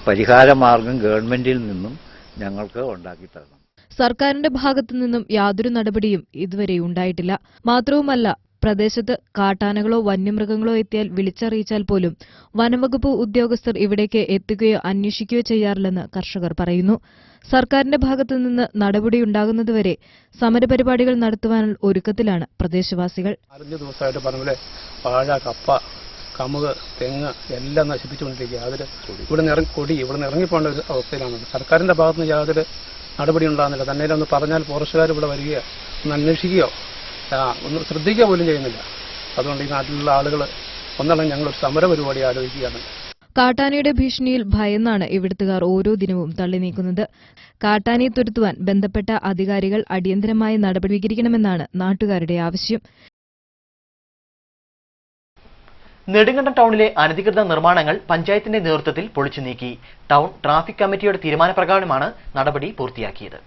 പരിഹാര മാർഗം ഗവൺമെന്റിൽ നിന്നും ഞങ്ങൾക്ക് ഉണ്ടാക്കി തരണം. സർക്കാരിന്റെ ഭാഗത്തുനിന്നും യാതൊരു നടപടിയും ഇതുവരെ ഉണ്ടായിട്ടില്ല. മാത്രവുമല്ല, പ്രദേശത്ത് കാട്ടാനകളോ വന്യമൃഗങ്ങളോ എത്തിയാൽ വിളിച്ചറിയിച്ചാൽ പോലും വനംവകുപ്പ് ഉദ്യോഗസ്ഥർ ഇവിടേക്ക് എത്തുകയോ അന്വേഷിക്കുകയോ ചെയ്യാറില്ലെന്ന് കർഷകർ പറയുന്നു. സർക്കാരിന്റെ ഭാഗത്തുനിന്ന് നടപടിയുണ്ടാകുന്നതുവരെ സമരപരിപാടികൾ നടത്തുവാനുള്ള ഒരുക്കത്തിലാണ് പ്രദേശവാസികൾ. 5 ദിവസമായിട്ട് പറഞ്ഞ വാഴ, കപ്പ, കമുക്, തെങ്ങ് എല്ലാം നശിപ്പിച്ചുകൊണ്ടിരിക്കുക. അതിൽ ഇവിടെ നിന്ന് ഇറങ്ങിപ്പോകേണ്ട ഒരു അവസ്ഥയിലാണ്. സർക്കാരിന്റെ ഭാഗത്തുനിന്ന് യാതൊരു നടപടി ഉണ്ടാകുന്നില്ല. തന്നെ ഒന്ന് പറഞ്ഞാൽ ഫോറസ്റ്റുകാർ ഇവിടെ വരികയോ ഒന്ന് അന്വേഷിക്കുകയോ ഒന്ന് ശ്രദ്ധിക്കുക പോലും ചെയ്യുന്നില്ല. അതുകൊണ്ട് ഈ നാട്ടിലുള്ള ആളുകൾ ഒന്നല്ല ഞങ്ങൾ സമര പരിപാടി ആലോചിക്കുകയാണ്. കാട്ടാനയുടെ ഭീഷണിയിൽ ഭയന്നാണ് ഇവിടുത്തുകാർ ഓരോ ദിനവും തള്ളി നീക്കുന്നത്. കാട്ടാനയെ തുരത്തുവാൻ ബന്ധപ്പെട്ട അധികാരികൾ അടിയന്തരമായ നടപടി സ്വീകരിക്കണമെന്നാണ് നാട്ടുകാരുടെ ആവശ്യം. നെടുങ്കണ്ടം ടൗണിലെ അനധികൃത നിർമ്മാണങ്ങൾ പഞ്ചായത്തിന്റെ നേതൃത്വത്തിൽ പൊളിച്ചു നീക്കി. ടൗൺ ട്രാഫിക് കമ്മിറ്റിയുടെ തീരുമാനപ്രകാരമാണ് നടപടി പൂർത്തിയാക്കിയത്.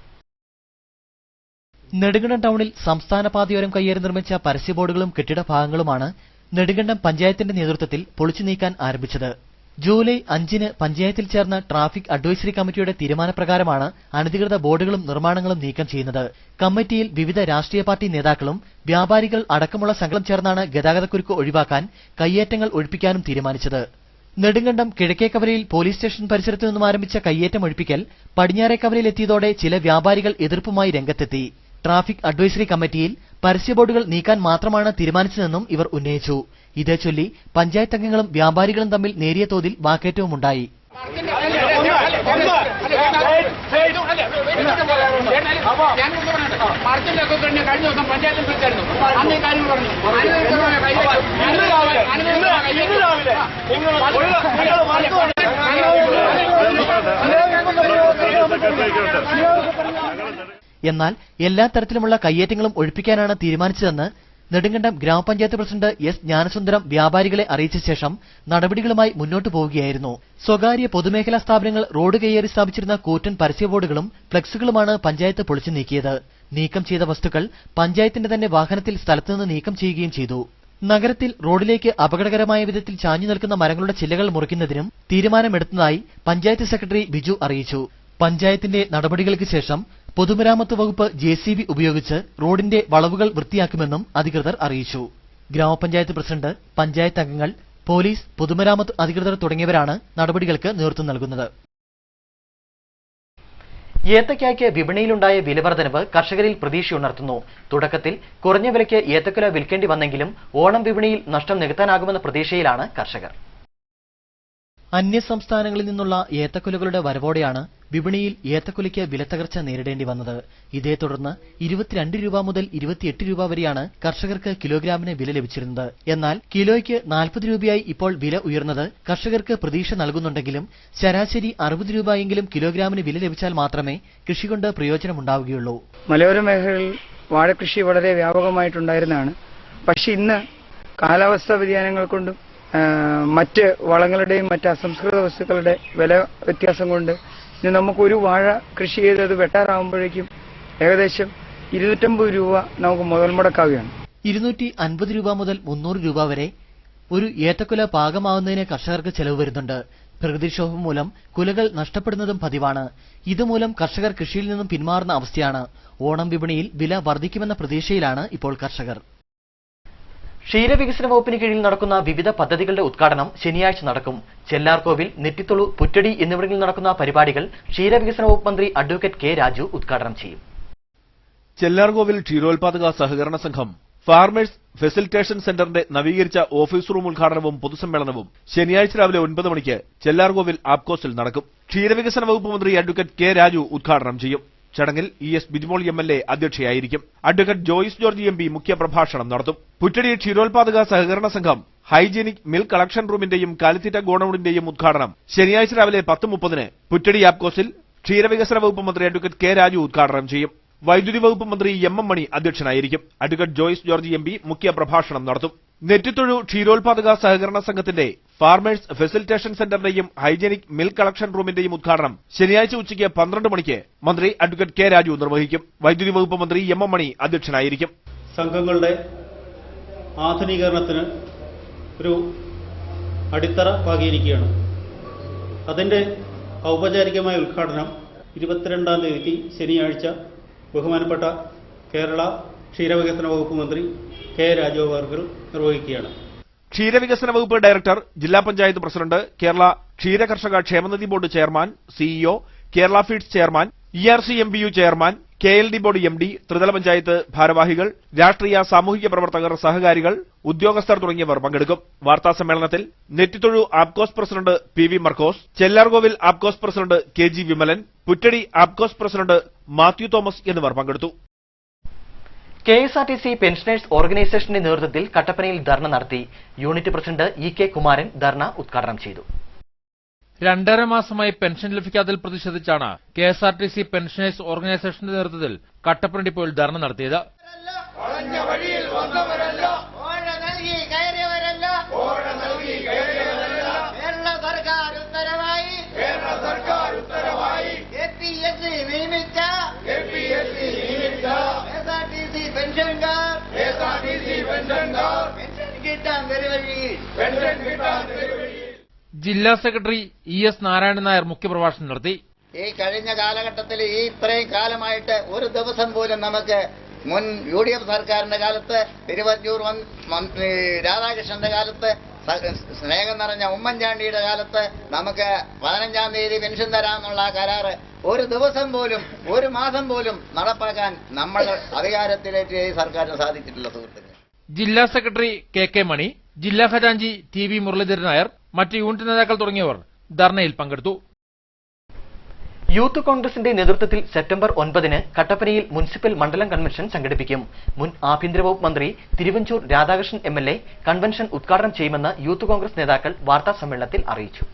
നെടുങ്കണ്ടം ടൗണിൽ സംസ്ഥാന പാതയോരം കയ്യേറി നിർമ്മിച്ച പരസ്യ ബോർഡുകളും കെട്ടിട ഭാഗങ്ങളുമാണ് നെടുങ്കണ്ടം പഞ്ചായത്തിന്റെ നേതൃത്വത്തിൽ പൊളിച്ചു നീക്കാൻ ആരംഭിച്ചത്. ജൂലൈ 5-ന് പഞ്ചായത്തിൽ ചേർന്ന ട്രാഫിക് അഡ്വൈസറി കമ്മിറ്റിയുടെ തീരുമാനപ്രകാരമാണ് അനധികൃത ബോർഡുകളും നിർമ്മാണങ്ങളും നീക്കം ചെയ്യുന്നത്. കമ്മിറ്റിയിൽ വിവിധ രാഷ്ട്രീയ പാർട്ടി നേതാക്കളും വ്യാപാരികൾ അടക്കമുള്ള സംഘം ചേർന്നാണ് ഗതാഗതക്കുരുക്ക് ഒഴിവാക്കാൻ കയ്യേറ്റങ്ങൾ ഒഴിപ്പിക്കാനും തീരുമാനിച്ചത്. നെടുങ്കണ്ടം കിഴക്കേക്കവലയിൽ പോലീസ് സ്റ്റേഷൻ പരിസരത്തു നിന്നും ആരംഭിച്ച കയ്യേറ്റം ഒഴിപ്പിക്കൽ പടിഞ്ഞാറേക്കവലയിൽ എത്തിയതോടെ ചില വ്യാപാരികൾ എതിർപ്പുമായി രംഗത്തെത്തി. ട്രാഫിക് അഡ്വൈസറി കമ്മിറ്റിയിൽ പരസ്യ ബോർഡുകൾ നീക്കാൻ മാത്രമാണ് തീരുമാനിച്ചതെന്നും ഇവർ ഉന്നയിച്ചു. ഇതേ ചൊല്ലി പഞ്ചായത്ത് അംഗങ്ങളും വ്യാപാരികളും തമ്മിൽ നേരിയ തോതിൽ വാക്കേറ്റവുമുണ്ടായി. എന്നാൽ എല്ലാ തരത്തിലുമുള്ള കയ്യേറ്റങ്ങളും ഒഴിപ്പിക്കാനാണ് തീരുമാനിച്ചതെന്ന് നെടുങ്കണ്ടം ഗ്രാമപഞ്ചായത്ത് പ്രസിഡന്റ് എസ് ജ്ഞാനസുന്ദരം വ്യാപാരികളെ അറിയിച്ച ശേഷം നടപടികളുമായി മുന്നോട്ടു പോവുകയായിരുന്നു. സ്വകാര്യ പൊതുമേഖലാ സ്ഥാപനങ്ങൾ റോഡ് കയ്യേറി സ്ഥാപിച്ചിരുന്ന കൂറ്റൻ പരസ്യ ബോർഡുകളും ഫ്ലക്സുകളുമാണ് പഞ്ചായത്ത് പൊളിച്ചു നീക്കിയത്. നീക്കം ചെയ്ത വസ്തുക്കൾ പഞ്ചായത്തിന്റെ തന്നെ വാഹനത്തിൽ സ്ഥലത്തുനിന്ന് നീക്കം ചെയ്യുകയും ചെയ്തു. നഗരത്തിൽ റോഡിലേക്ക് അപകടകരമായ വിധത്തിൽ ചാഞ്ഞു നിൽക്കുന്ന മരങ്ങളുടെ ചില്ലകൾ മുറിക്കുന്നതിനും തീരുമാനമെടുത്തതായി പഞ്ചായത്ത് സെക്രട്ടറി ബിജു അറിയിച്ചു. പഞ്ചായത്തിന്റെ നടപടികൾക്ക് ശേഷം പൊതുമരാമത്ത് വകുപ്പ് JCB ഉപയോഗിച്ച് റോഡിന്റെ വളവുകൾ വൃത്തിയാക്കുമെന്നും അധികൃതർ അറിയിച്ചു. ഗ്രാമപഞ്ചായത്ത് പ്രസിഡന്റ്, പഞ്ചായത്ത് അംഗങ്ങൾ, പോലീസ്, പൊതുമരാമത്ത് അധികൃതർ തുടങ്ങിയവരാണ് നടപടികൾക്ക് നേതൃത്വം നൽകുന്നത്. ഏത്തയ്ക്കായ്ക്ക് വിപണിയിലുണ്ടായ വിലവർദ്ധനവ് കർഷകരിൽ പ്രതീക്ഷയുണർത്തുന്നു. തുടക്കത്തിൽ കുറഞ്ഞ വിലയ്ക്ക് ഏത്തക്കുല വിൽക്കേണ്ടി വന്നെങ്കിലും ഓണം വിപണിയിൽ നഷ്ടം നികത്താനാകുമെന്ന പ്രതീക്ഷയിലാണ് കർഷകർ. അന്യസംസ്ഥാനങ്ങളിൽ നിന്നുള്ള ഏത്തക്കുലകളുടെ വരവോടെയാണ് വിപണിയിൽ ഏത്തക്കുലയ്ക്ക് വിലത്തകർച്ച നേരിടേണ്ടി വന്നത്. ഇതേ തുടർന്ന് 22 രൂപ മുതൽ 28 രൂപ വരെയാണ് കർഷകർക്ക് കിലോഗ്രാമിന് വില ലഭിച്ചിരുന്നത്. എന്നാൽ കിലോയ്ക്ക് 40 രൂപയായി ഇപ്പോൾ വില ഉയർന്നത് കർഷകർക്ക് പ്രതീക്ഷ നൽകുന്നുണ്ടെങ്കിലും ശരാശരി 60 രൂപയെങ്കിലും കിലോഗ്രാമിന് വില ലഭിച്ചാൽ മാത്രമേ കൃഷികൊണ്ട് പ്രയോജനമുണ്ടാവുകയുള്ളൂ. മലയോര മേഖലയിൽ വാഴകൃഷി വളരെ വ്യാപകമായിട്ടുണ്ടായിരുന്നതാണ്. പക്ഷെ ഇന്ന് കാലാവസ്ഥാ വ്യതിയാനങ്ങൾ കൊണ്ടും മറ്റ് വളങ്ങളുടെയും മറ്റ് അസംസ്കൃത വസ്തുക്കളുടെ വില വ്യത്യാസം കൊണ്ട് ഇനി നമുക്കൊരു വാഴ കൃഷി ചെയ്ത് അത് വെട്ടാറാകുമ്പോഴേക്കും ഏകദേശം 250 രൂപ നമുക്ക് മുതൽ മുടക്കാവുകയാണ്. 250 രൂപ മുതൽ 300 രൂപ വരെ ഒരു ഏത്തക്കുല പാകമാവുന്നതിന് കർഷകർക്ക് ചെലവ് വരുന്നുണ്ട്. പ്രകൃതിക്ഷോഭം മൂലം കുലകൾ നഷ്ടപ്പെടുന്നതും പതിവാണ്. ഇതുമൂലം കർഷകർ കൃഷിയിൽ നിന്നും പിന്മാറുന്ന അവസ്ഥയാണ്. ഓണം വിപണിയിൽ വില വർദ്ധിക്കുമെന്ന പ്രതീക്ഷയിലാണ് ഇപ്പോൾ കർഷകർ. ക്ഷീരവികസന വകുപ്പിന് കീഴിൽ നടക്കുന്ന വിവിധ പദ്ധതികളുടെ ഉദ്ഘാടനം ശനിയാഴ്ച നടക്കും. ചെല്ലാർകോവിൽ, നെറ്റിത്തുളു, പുറ്റടി എന്നിവിടങ്ങളിൽ നടക്കുന്ന പരിപാടികൾ ക്ഷീരവികസന വകുപ്പ് മന്ത്രി അഡ്വക്കേറ്റ് കെ രാജു ഉദ്ഘാടനം ചെയ്യും. ചെല്ലാർകോവിൽ ക്ഷീരോത്പാദക സഹകരണ സംഘം ഫാർമേഴ്സ് ഫെസിലിറ്റേഷൻ സെന്ററിന്റെ നവീകരിച്ച ഓഫീസ് റൂം ഉദ്ഘാടനവും പൊതുസമ്മേളനവും ശനിയാഴ്ച രാവിലെ 9 മണിക്ക് ചെല്ലാർകോവിൽ ആപ്കോസിൽ നടക്കും. ക്ഷീരവികസന വകുപ്പ് മന്ത്രി അഡ്വക്കേറ്റ് കെ രാജു ഉദ്ഘാടനം ചെയ്യും. ചടങ്ങിൽ ES ബിജിമോൾ MLA അധ്യക്ഷയായിരിക്കും. അഡ്വക്കേറ്റ് ജോയിസ് ജോർജ് MP മുഖ്യപ്രഭാഷണം നടത്തും. പുറ്റടി ക്ഷീരോത്പാദക സഹകരണ സംഘം ഹൈജീനിക് മിൽക്ക് കളക്ഷൻ റൂമിന്റെയും കാലിത്തീറ്റ ഗോഡൌണിന്റെയും ഉദ്ഘാടനം ശനിയാഴ്ച രാവിലെ 10:30 പുറ്റടി ആപ്കോസിൽ ക്ഷീരവികസന വകുപ്പ് മന്ത്രി അഡ്വക്കേറ്റ് കെ രാജു ഉദ്ഘാടനം ചെയ്യും. വൈദ്യുതി വകുപ്പ് മന്ത്രി MM മണി അധ്യക്ഷനായിരിക്കും. അഡ്വക്കേറ്റ് ജോയിസ് ജോർജ് MP മുഖ്യപ്രഭാഷണം നടത്തും. നെറ്റിത്തൊഴു ക്ഷീരോത്പാദക സഹകരണ സംഘത്തിന്റെ ഫാർമേഴ്സ് ഫെസിലിറ്റേഷൻ സെന്ററിന്റെയും ഹൈജീനിക് മിൽക്ക് കളക്ഷൻ റൂമിന്റെയും ഉദ്ഘാടനം ശനിയാഴ്ച ഉച്ചയ്ക്ക് 12 മണിക്ക് മന്ത്രി അഡ്വക്കേറ്റ് കെ രാജു നിർവഹിക്കും. വൈദ്യുതി വകുപ്പ് മന്ത്രി MM മണി അധ്യക്ഷനായിരിക്കും. സംഘങ്ങളുടെ ആധുനീകരണത്തിന് ഒരു അടിത്തറ പാകിയിരിക്കുകയാണ്. അതിന്റെ ഔപചാരികമായ ഉദ്ഘാടനം 22-ാം തീയതി ശനിയാഴ്ച ബഹുമാനപ്പെട്ട കേരള ക്ഷീരവികസന വകുപ്പ് മന്ത്രി കെ രാജു അവർ നിർവഹിക്കുകയാണ്. ക്ഷീരവികസന വകുപ്പ് ഡയറക്ടർ, ജില്ലാ പഞ്ചായത്ത് പ്രസിഡന്റ്, കേരള ക്ഷീരകർഷക ക്ഷേമനിധി board chairman, CEO, Kerala feeds chairman, ERC MBU chairman, KLD board MD, ത്രിതല പഞ്ചായത്ത് ഭാരവാഹികൾ, രാഷ്ട്രീയ സാമൂഹിക പ്രവർത്തകർ, സഹകാരികൾ, ഉദ്യോഗസ്ഥർ തുടങ്ങിയവർ പങ്കെടുക്കും. വാർത്താ സമ്മേളനത്തിൽ Nettithozhu APCOS president PV Markose, Chellarkovil APCOS president KG Vimalan, Puttady APCOS president Mathew Thomas എന്നിവർ പങ്കെടുത്തു. KSRTC പെൻഷനേഴ്സ് ഓർഗനൈസേഷന്റെ നേതൃത്വത്തിൽ കട്ടപ്പനയിൽ ധർണ നടത്തി. Unit president E.K. കുമാരൻ ധർണ ഉദ്ഘാടനം ചെയ്തു. 2.5 മാസമായി പെൻഷൻ ലഭിക്കാത്തതിൽ പ്രതിഷേധിച്ചാണ് KSRTC പെൻഷനേഴ്സ് ഓർഗനൈസേഷന്റെ നേതൃത്വത്തിൽ കട്ടപ്പന ഡിപ്പോയിൽ ധർണ നടത്തിയത്. ജില്ലാ സെക്രട്ടറി E.S. നാരായണൻ നായർ മുഖ്യപ്രഭാഷണം നടത്തി. ഈ കഴിഞ്ഞ കാലഘട്ടത്തിൽ ഈ ഇത്രയും കാലമായിട്ട് ഒരു ദിവസം പോലും നമുക്ക് മുൻ UDF സർക്കാരിന്റെ കാലത്ത്, തിരുവഞ്ചൂർ രാധാകൃഷ്ണന്റെ കാലത്ത്, സ്നേഹം നിറഞ്ഞ ഉമ്മൻചാണ്ടിയുടെ കാലത്ത് നമുക്ക് 15-ാം തീയതി പെൻഷൻ തരാമെന്നുള്ള ആ കരാറ് ഒരു ദിവസം പോലും ഒരു മാസം പോലും നടപ്പാക്കാൻ നമ്മൾ അധികാരത്തിലേക്ക് ഈ സർക്കാരിന് സാധിച്ചിട്ടില്ല. സുഹൃത്തുക്കൾ, ജില്ലാ സെക്രട്ടറി K.K. മണി, ജില്ലാ ഖജാൻജി TV. മുരളീധരൻ നായർ, മറ്റ് യൂണിറ്റ് നേതാക്കൾ തുടങ്ങിയവർ ധർണയിൽ പങ്കെടുത്തു. യൂത്ത് കോൺഗ്രസിന്റെ നേതൃത്വത്തിൽ സെപ്റ്റംബർ 9-ന് കട്ടപ്പനയിൽ മുനിസിപ്പൽ മണ്ഡലം കൺവെൻഷൻ സംഘടിപ്പിക്കും. മുൻ ആഭ്യന്തര വകുപ്പ് മന്ത്രി തിരുവഞ്ചൂർ രാധാകൃഷ്ണൻ MLA കൺവെൻഷൻ ഉദ്ഘാടനം ചെയ്യുമെന്ന് യൂത്ത് കോൺഗ്രസ് നേതാക്കൾ വാർത്താസമ്മേളനത്തിൽ അറിയിച്ചു.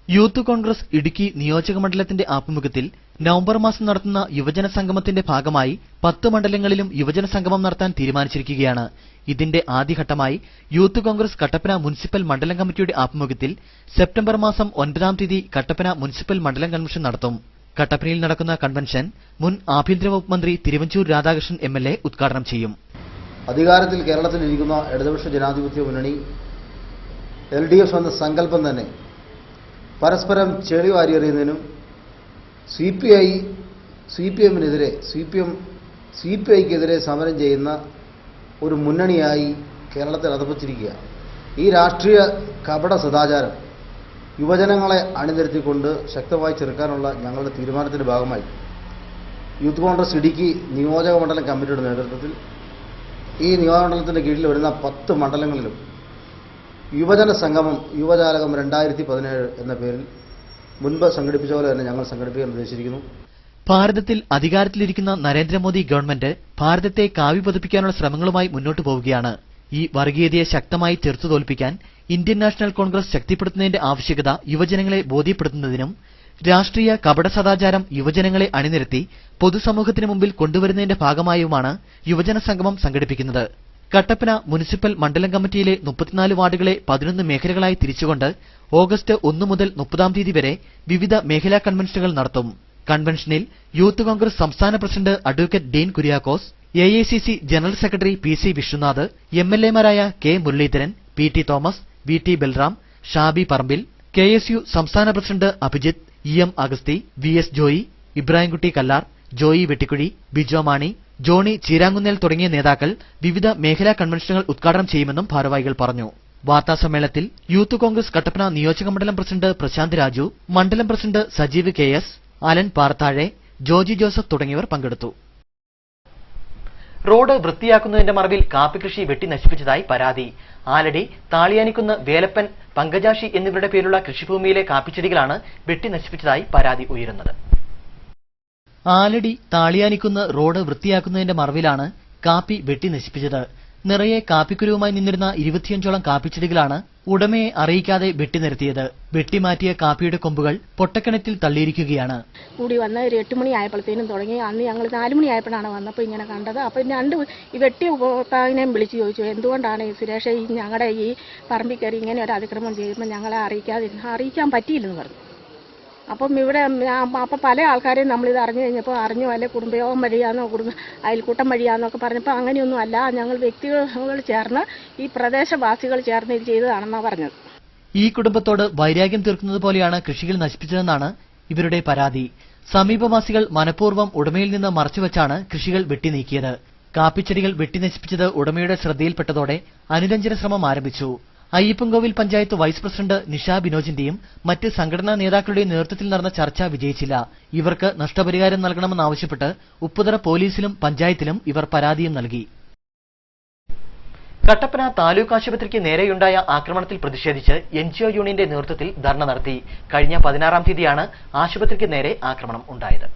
യൂത്ത് കോൺഗ്രസ് ഇടുക്കി നിയോജക മണ്ഡലത്തിന്റെ ആഭിമുഖ്യത്തിൽ നവംബർ മാസം നടത്തുന്ന യുവജന സംഗമത്തിന്റെ ഭാഗമായി 10 മണ്ഡലങ്ങളിലും യുവജന സംഗമം നടത്താൻ തീരുമാനിച്ചിരിക്കുകയാണ്. ഇതിന്റെ ആദ്യഘട്ടമായി യൂത്ത് കോൺഗ്രസ് കട്ടപ്പന മുനിസിപ്പൽ മണ്ഡലം കമ്മിറ്റിയുടെ ആഭിമുഖ്യത്തിൽ സെപ്റ്റംബർ മാസം 9-ാം തീയതി കട്ടപ്പന മുനിസിപ്പൽ മണ്ഡലം കൺവെൻഷൻ നടത്തും. കട്ടപ്പനയിൽ നടക്കുന്ന കൺവെൻഷൻ മുൻ ആഭ്യന്തര വകുപ്പ് മന്ത്രി തിരുവഞ്ചൂർ രാധാകൃഷ്ണൻ MLA ഉദ്ഘാടനം ചെയ്യും. അധികാരത്തിൽ കേരളത്തിലിരിക്കുന്ന ഇടതുപക്ഷ ജനാധിപത്യ മുന്നണി LDF എന്ന സങ്കല്പം തന്നെ പരസ്പരം ചെളി വാരിയെറിയുന്നതിനും CPM-നെതിരെ CPIക്കെതിരെ സമരം ചെയ്യുന്ന ഒരു മുന്നണിയായി കേരളത്തിൽ അധപ്പതിച്ചിരിക്കുകയാണ്. ഈ രാഷ്ട്രീയ കപട സദാചാരം യുവജനങ്ങളെ അണിനിരത്തിക്കൊണ്ട് ശക്തമായി ചെറുക്കാനുള്ള ഞങ്ങളുടെ തീരുമാനത്തിന്റെ ഭാഗമായി യൂത്ത് കോൺഗ്രസ് ഇടുക്കി നിയോജക മണ്ഡലം കമ്മിറ്റിയുടെ നേതൃത്വത്തിൽ ഈ നിയോജകമണ്ഡലത്തിന്റെ കീഴിൽ വരുന്ന 10 മണ്ഡലങ്ങളിലും യുവജന സംഗമം യുവജാലകം 2017 എന്ന പേരിൽ മുൻപ് സംഘടിപ്പിച്ച പോലെ തന്നെ ഞങ്ങൾ സംഘടിപ്പിക്കാൻ ഉദ്ദേശിച്ചിരിക്കുന്നു. ഭാരതത്തിൽ അധികാരത്തിലിരിക്കുന്ന നരേന്ദ്രമോദി ഗവൺമെന്റ് ഭാരതത്തെ കാവ്യ പതിപ്പിക്കാനുള്ള ശ്രമങ്ങളുമായി മുന്നോട്ടു പോവുകയാണ്. ഈ വർഗീയതയെ ശക്തമായി ചെറുത്തുതോൽപ്പിക്കാൻ ഇന്ത്യൻ നാഷണൽ കോൺഗ്രസ് ശക്തിപ്പെടുത്തുന്നതിന്റെ ആവശ്യകത യുവജനങ്ങളെ ബോധ്യപ്പെടുത്തുന്നതിനും രാഷ്ട്രീയ കപട സദാചാരം യുവജനങ്ങളെ അണിനിരത്തി പൊതുസമൂഹത്തിന് മുമ്പിൽ കൊണ്ടുവരുന്നതിന്റെ ഭാഗമായുമാണ് യുവജന സംഗമം സംഘടിപ്പിക്കുന്നത്. കട്ടപ്പന മുനിസിപ്പൽ മണ്ഡലം കമ്മിറ്റിയിലെ 34 വാർഡുകളെ 11 മേഖലകളായി തിരിച്ചുകൊണ്ട് ഓഗസ്റ്റ് 1 മുതൽ 30-ാം തീയതി വരെ വിവിധ മേഖലാ കൺവെൻഷനുകൾ നടത്തും. കൺവെൻഷനിൽ യൂത്ത് കോൺഗ്രസ് സംസ്ഥാന president advocate Dean Kuriakose, AICC general secretary PC Vishwanath, MLA-മാരായ K. Muraleedharan, PT Thomas, VT Balram, Shabi Parambil, KSU സംസ്ഥാന president Abhijith, EM Agasthi, VS Joy, Ibrahimkutty Kallar, Joy Vettikuzhy, Bijo Mani, Johnny Cheerankunnel തുടങ്ങിയ നേതാക്കൾ വിവിധ മേഖലാ കൺവെൻഷനുകൾ ഉദ്ഘാടനം ചെയ്യുമെന്നും ഭാരവാഹികൾ പറഞ്ഞു. വാർത്താസമ്മേളനത്തിൽ യൂത്ത് കോൺഗ്രസ് കട്ടപ്പന നിയോജക മണ്ഡലം പ്രസിഡന്റ് പ്രശാന്ത് രാജു, മണ്ഡലം president Sajeev KS, Alan Parthazhe, Joji Joseph തുടങ്ങിയവർ പങ്കെടുത്തു. റോഡ് വൃത്തിയാക്കുന്നതിന്റെ മറവിൽ കാപ്പി കൃഷി വെട്ടി നശിപ്പിച്ചതായി പരാതി. ആലടി, താളിയാനിക്കുന്ന്, വേലപ്പൻ, പങ്കജാശി എന്നിവരുടെ പേരുള്ള കൃഷിഭൂമിയിലെ കാപ്പിച്ചെടികളാണ് വെട്ടി നശിപ്പിച്ചതായി പരാതി ഉയരുന്നത്. ആലടി, താളിയാനിക്കുന്ന് റോഡ് വൃത്തിയാക്കുന്നതിന്റെ മറവിലാണ് കാപ്പി വെട്ടി നശിപ്പിച്ചത്. നിറയെ കാപ്പിക്കുരുവുമായി നിന്നിരുന്ന 25ഓളം കാപ്പിച്ചെടികളാണ് ഉടമയെ അറിയിക്കാതെ വെട്ടിനിരത്തിയത്. വെട്ടിമാറ്റിയ കാപ്പിയുടെ കൊമ്പുകൾ പൊട്ടക്കിണറ്റിൽ തള്ളിയിരിക്കുകയാണ്. കൂടി വന്ന ഒരു 8 മണി ആയപ്പോഴത്തേനും തുടങ്ങി. അന്ന് ഞങ്ങൾ 4 മണി ആയപ്പോഴാണ് വന്നപ്പോൾ ഇങ്ങനെ കണ്ടത്. അപ്പം 2 ഈ വെട്ടിയ ഉപഭോക്താവിനെയും വിളിച്ചു ചോദിച്ചു, എന്തുകൊണ്ടാണ് സുരേഷ് ഞങ്ങളുടെ ഈ പറമ്പിൽ കയറി ഇങ്ങനെ ഒരു അതിക്രമം ചെയ്യുമ്പോൾ ഞങ്ങളെ അറിയിക്കാൻ പറ്റിയില്ലെന്ന് പറഞ്ഞു. അപ്പം ഇവിടെ അപ്പം പല ആൾക്കാരെയും നമ്മളിത് അറിഞ്ഞു കഴിഞ്ഞപ്പോൾ അറിഞ്ഞു, അല്ലെ കുടുംബയോഗം വഴിയാന്നോ അയൽക്കൂട്ടം വഴിയാന്നൊക്കെ പറഞ്ഞപ്പോൾ അങ്ങനെയൊന്നും അല്ല, ഞങ്ങൾ വ്യക്തികൾ ചേർന്ന് ഈ പ്രദേശവാസികൾ ചേർന്ന് ഇത് ചെയ്തതാണെന്നാണ് പറഞ്ഞത്. ഈ കുടുംബത്തോട് വൈരാഗ്യം തീർക്കുന്നത് പോലെയാണ് കൃഷികൾ നശിപ്പിച്ചതെന്നാണ് ഇവരുടെ പരാതി. സമീപവാസികൾ മനഃപൂർവ്വം ഉടമയിൽ നിന്ന് മറച്ചുവെച്ചാണ് കൃഷികൾ വെട്ടിനീക്കിയത്. കാപ്പിച്ചെടികൾ വെട്ടിനശിപ്പിച്ചത് ഉടമയുടെ ശ്രദ്ധയിൽപ്പെട്ടതോടെ അനുരഞ്ജന ശ്രമം ആരംഭിച്ചു. അയ്യപ്പൻകോവിൽ പഞ്ചായത്ത് വൈസ് പ്രസിഡന്റ് നിഷ ബിനോജിന്റെയും മറ്റ് സംഘടനാ നേതാക്കളുടെയും നേതൃത്വത്തിൽ നടന്ന ചർച്ച വിജയിച്ചില്ല. ഇവർക്ക് നഷ്ടപരിഹാരം നൽകണമെന്നാവശ്യപ്പെട്ട് ഉപ്പുതറ പോലീസിലും പഞ്ചായത്തിലും ഇവർ പരാതിയും നൽകി. കട്ടപ്പന താലൂക്ക് ആശുപത്രിക്ക് നേരെയുണ്ടായ ആക്രമണത്തിൽ പ്രതിഷേധിച്ച് NGO യൂണിയന്റെ നേതൃത്വത്തിൽ ധർണ നടത്തി. കഴിഞ്ഞ 16-ാം തീയതിയാണ് ആശുപത്രിക്ക് നേരെ ആക്രമണം ഉണ്ടായത്.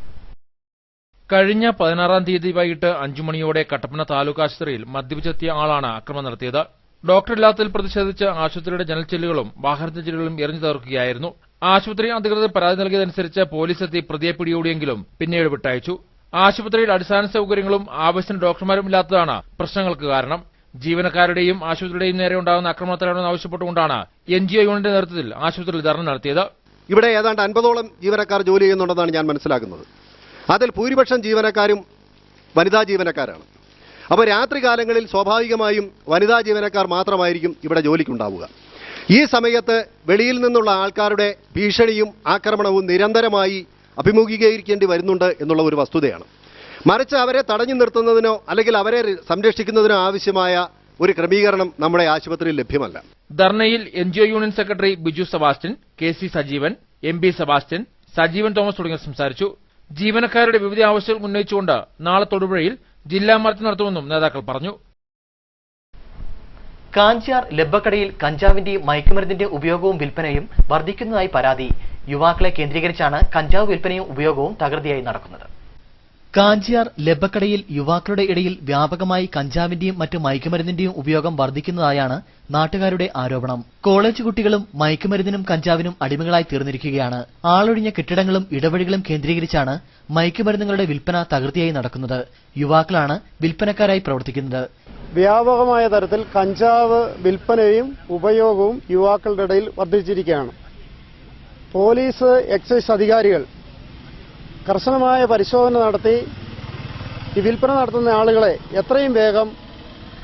കഴിഞ്ഞ 16-ാം തീയതി വൈകിട്ട് 5 മണിയോടെ കട്ടപ്പന താലൂക്ക് ആശുപത്രിയിൽ മദ്യപിച്ചെത്തിയ ആളാണ് ആക്രമണം നടത്തിയത്. ഡോക്ടറില്ലാത്തതിൽ പ്രതിഷേധിച്ച് ആശുപത്രിയുടെ ജനൽച്ചില്ലുകളും വാഹനത്തിന്റെ ചില്ലുകളും എറിഞ്ഞു തകർക്കുകയായിരുന്നു. ആശുപത്രി അധികൃതർ പരാതി നൽകിയതനുസരിച്ച് പോലീസ് എത്തി പ്രതിയെ പിടികൂടിയെങ്കിലും പിന്നീട് വിട്ടയച്ചു. ആശുപത്രിയിൽ അടിസ്ഥാന സൌകര്യങ്ങളും ആവശ്യത്തിന് ഡോക്ടർമാരും ഇല്ലാത്തതാണ് പ്രശ്നങ്ങൾക്ക് കാരണം. ജീവനക്കാരുടെയും ആശുപത്രിയുടെയും നേരെ ഉണ്ടാകുന്ന ആക്രമണത്തിലാണെന്ന് ആവശ്യപ്പെട്ടുകൊണ്ടാണ് NGO യൂണിറ്റിന്റെ നേതൃത്വത്തിൽ ആശുപത്രിയിൽ ധർണ നടത്തിയത്. ഇവിടെ ഏതാണ്ട് 50ഓളം ജീവനക്കാർ ജോലി ചെയ്യുന്നുണ്ടെന്നാണ് ഞാൻ മനസ്സിലാക്കുന്നത്. അതിൽ ഭൂരിപക്ഷം ജീവനക്കാരും വനിതാ ജീവനക്കാരാണ്. അപ്പോൾ രാത്രി കാലങ്ങളിൽ സ്വാഭാവികമായും വനിതാ ജീവനക്കാർ മാത്രമായിരിക്കും ഇവിടെ ജോലിക്കുണ്ടാവുക. ഈ സമയത്ത് വെളിയിൽ നിന്നുള്ള ആൾക്കാരുടെ ഭീഷണിയും ആക്രമണവും നിരന്തരമായി അഭിമുഖീകരിക്കേണ്ടി വരുന്നുണ്ട് എന്നുള്ള ഒരു വസ്തുതയാണ്. മറിച്ച് അവരെ തടഞ്ഞു നിർത്തുന്നതിനോ അല്ലെങ്കിൽ അവരെ സംരക്ഷിക്കുന്നതിനോ ആവശ്യമായ ഒരു ക്രമീകരണം നമ്മുടെ ആശുപത്രിയിൽ ലഭ്യമല്ല. ധർണയിൽ NGO union secretary Biju Sebastian, KC Sajeevan, MB Sebastian, Sajeevan Thomas തുടങ്ങിയവർ സംസാരിച്ചു. ജീവനക്കാരുടെ വിവിധ ആവശ്യങ്ങൾ ഉന്നയിച്ചുകൊണ്ട് നാളെ തൊടുപുഴയിൽ ജില്ലാ മാർച്ച് നടത്തുമെന്നും നേതാക്കൾ പറഞ്ഞു. കാഞ്ചിയാർ ലബ്ബക്കടയിൽ കഞ്ചാവിന്റെയും മയക്കുമരുന്നിന്റെ ഉപയോഗവും വിൽപ്പനയും വർദ്ധിക്കുന്നതായി പരാതി. യുവാക്കളെ കേന്ദ്രീകരിച്ചാണ് കഞ്ചാവ് വിൽപ്പനയും ഉപയോഗവും തകൃതിയായി നടക്കുന്നത്. കാഞ്ചിയാർ ലബ്ബക്കടയിൽ യുവാക്കളുടെ ഇടയിൽ വ്യാപകമായി കഞ്ചാവിന്റെയും മറ്റു മയക്കുമരുന്നിന്റെയും ഉപയോഗം വർദ്ധിക്കുന്നതായാണ് നാട്ടുകാരുടെ ആരോപണം. കോളേജ് കുട്ടികളും മയക്കുമരുന്നിനും കഞ്ചാവിനും അടിമകളായി തീർന്നിരിക്കുകയാണ്. ആളൊഴിഞ്ഞ കെട്ടിടങ്ങളും ഇടവഴികളും കേന്ദ്രീകരിച്ചാണ് മയക്കുമരുന്നുകളുടെ വിൽപ്പന തകൃതിയായി നടക്കുന്നത്. യുവാക്കളാണ് വിൽപ്പനക്കാരായി പ്രവർത്തിക്കുന്നത്. വ്യാപകമായ തരത്തിൽ കഞ്ചാവ് വിൽപ്പനയും ഉപയോഗവും യുവാക്കളുടെ ഇടയിൽ വർദ്ധിച്ചിരിക്കുകയാണ്. പോലീസ്, എക്സൈസ് അധികാരികൾ കർശനമായ പരിശോധന നടത്തി ഈ വിൽപ്പന നടത്തുന്ന ആളുകളെ എത്രയും വേഗം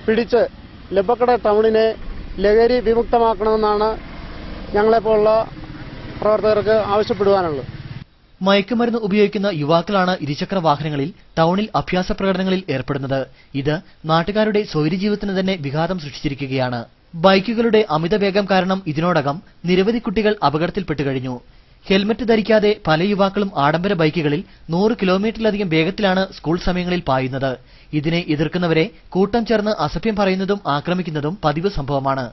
പിടിച്ച് ലബ്ബക്കട ടൗണിനെ ലഹരി വിമുക്തമാക്കണമെന്നാണ് ഞങ്ങളെപ്പോലുള്ള പ്രവർത്തകർക്ക് ആവശ്യപ്പെടുവാനുള്ളത്. മയക്കുമരുന്ന് ഉപയോഗിക്കുന്ന യുവാക്കളാണ് ഇരുചക്ര വാഹനങ്ങളിൽ ടൗണിൽ അഭ്യാസ പ്രകടനങ്ങളിൽ ഏർപ്പെടുന്നത്. ഇത് നാട്ടുകാരുടെ സ്വൈര്യജീവിതത്തിന് തന്നെ വിഘാതം സൃഷ്ടിച്ചിരിക്കുകയാണ്. ബൈക്കുകളുടെ അമിതവേഗം കാരണം ഇതിനോടകം നിരവധി കുട്ടികൾ അപകടത്തിൽപ്പെട്ടു കഴിഞ്ഞു. ഹെൽമറ്റ് ധരിക്കാതെ പല യുവാക്കളും ആഡംബര ബൈക്കുകളിൽ 100 കിലോമീറ്ററിലധികം വേഗത്തിലാണ് സ്കൂൾ സമയങ്ങളിൽ പായുന്നത്. ഇതിനെ എതിർക്കുന്നവരെ കൂട്ടം ചേർന്ന് അസഭ്യം പറയുന്നതും ആക്രമിക്കുന്നതും പതിവ് സംഭവമാണ്.